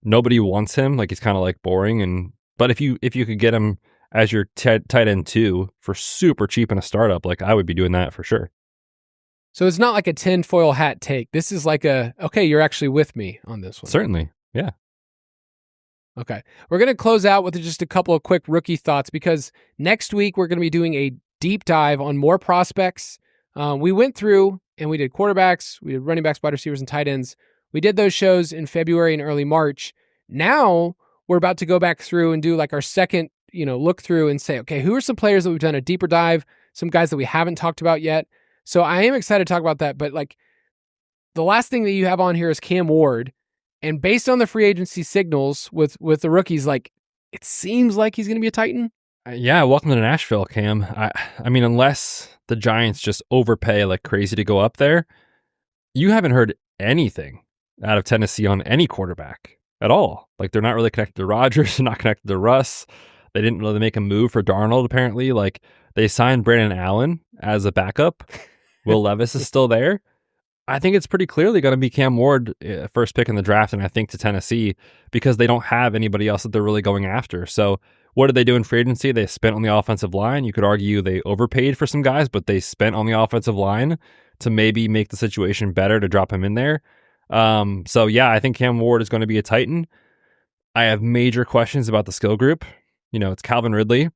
nobody wants him. Like, he's kind of like boring. But if you could get him as your tight end 2 for super cheap in a startup, like, I would be doing that for sure. So it's not like a tinfoil hat take. This is like okay, you're actually with me on this one. Certainly, yeah. Okay. We're going to close out with just a couple of quick rookie thoughts because next week we're going to be doing a deep dive on more prospects. We went through and we did quarterbacks, we did running backs, wide receivers, and tight ends. We did those shows in February and early March. Now we're about to go back through and do like our second, look through and say, okay, who are some players that we've done a deeper dive, some guys that we haven't talked about yet. So I am excited to talk about that. But like the last thing that you have on here is Cam Ward. And based on the free agency signals with the rookies, like it seems like he's going to be a Titan. Yeah, welcome to Nashville, Cam. I mean, unless the Giants just overpay like crazy to go up there, you haven't heard anything out of Tennessee on any quarterback at all. Like, they're not really connected to Rodgers, they're not connected to Russ. They didn't really make a move for Darnold, apparently. Like, they signed Brandon Allen as a backup. Will Levis is still there. I think it's pretty clearly going to be Cam Ward, first pick in the draft, and I think to Tennessee, because they don't have anybody else that they're really going after. So what did they do in free agency? They spent on the offensive line. You could argue they overpaid for some guys, but they spent on the offensive line to maybe make the situation better to drop him in there. So yeah, I think Cam Ward is going to be a Titan. I have major questions about the skill group. It's Calvin Ridley.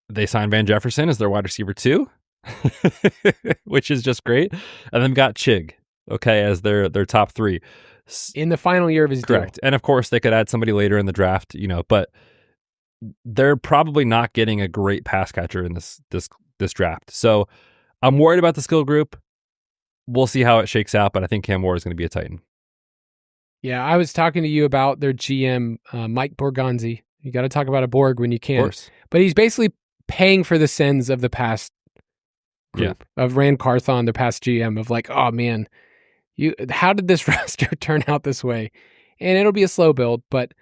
They signed Van Jefferson as their wide receiver 2. Which is just great. And then got Chig, okay, as their top 3. In the final year of his Correct. deal. And of course, they could add somebody later in the draft, but they're probably not getting a great pass catcher in this draft. So I'm worried about the skill group. We'll see how it shakes out, but I think Cam Ward is going to be a Titan. Yeah, I was talking to you about their GM, Mike Borgonzi. You got to talk about a Borg when you can. Of course. But he's basically paying for the sins of the past group, of Rand Carthon, the past GM, of like, oh man, how did this roster turn out this way? And it'll be a slow build, but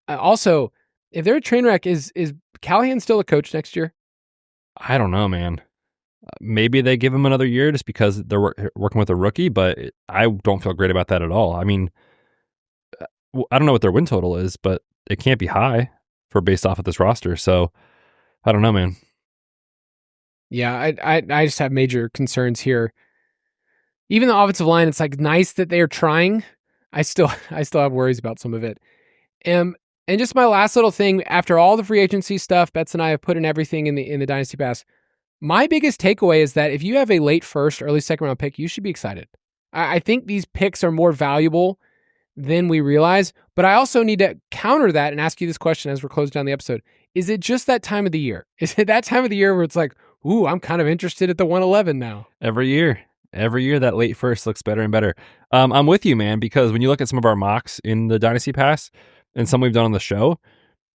also, if they're a train wreck, is Callahan still a coach next year? I don't know, man. Maybe they give him another year just because they're working with a rookie, but I don't feel great about that at all. I mean, I don't know what their win total is, but it can't be high based off of this roster. So I don't know, man. Yeah, I just have major concerns here. Even the offensive line, it's like nice that they're trying. I still have worries about some of it. And just my last little thing, after all the free agency stuff, Betz and I have put in everything in the Dynasty Pass. My biggest takeaway is that if you have a late first, early second round pick, you should be excited. I think these picks are more valuable than we realize, but I also need to counter that and ask you this question as we're closing down the episode. Is it just that time of the year? Is it that time of the year where it's like, ooh, I'm kind of interested at the 111 now? Every year that late first looks better and better. I'm with you, man, because when you look at some of our mocks in the Dynasty Pass and some we've done on the show,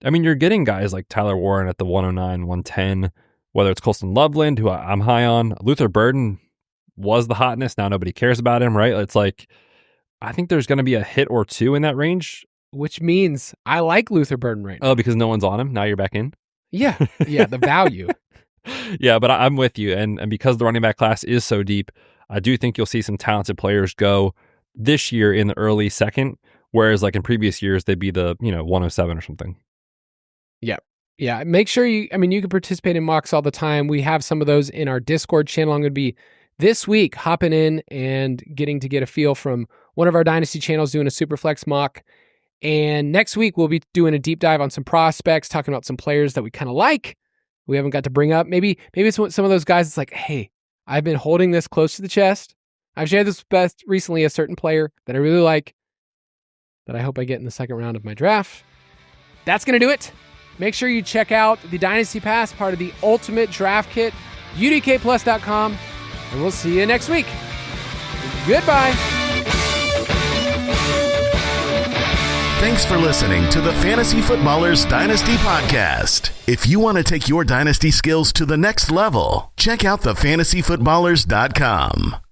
I mean, you're getting guys like Tyler Warren at the 109, 110, whether it's Colston Loveland, who I'm high on. Luther Burden was the hotness. Now nobody cares about him, right? It's like, I think there's going to be a hit or two in that range. Which means I like Luther Burden right now. Oh, because no one's on him? Now you're back in? Yeah, the value. Yeah, but I'm with you. And because the running back class is so deep, I do think you'll see some talented players go this year in the early second, whereas like in previous years, they'd be the 107 or something. Yeah. Make sure you can participate in mocks all the time. We have some of those in our Discord channel. I'm going to be this week hopping in and getting to get a feel from one of our Dynasty channels doing a Superflex mock. And next week, we'll be doing a deep dive on some prospects, talking about some players that we kind of like, we haven't got to bring up. Maybe it's some of those guys that's like, hey, I've been holding this close to the chest. I've shared this with recently a certain player that I really like, that I hope I get in the second round of my draft. That's going to do it. Make sure you check out the Dynasty Pass, part of the Ultimate Draft Kit, udkplus.com, and we'll see you next week. Goodbye. Thanks for listening to the Fantasy Footballers Dynasty Podcast. If you want to take your dynasty skills to the next level, check out thefantasyfootballers.com.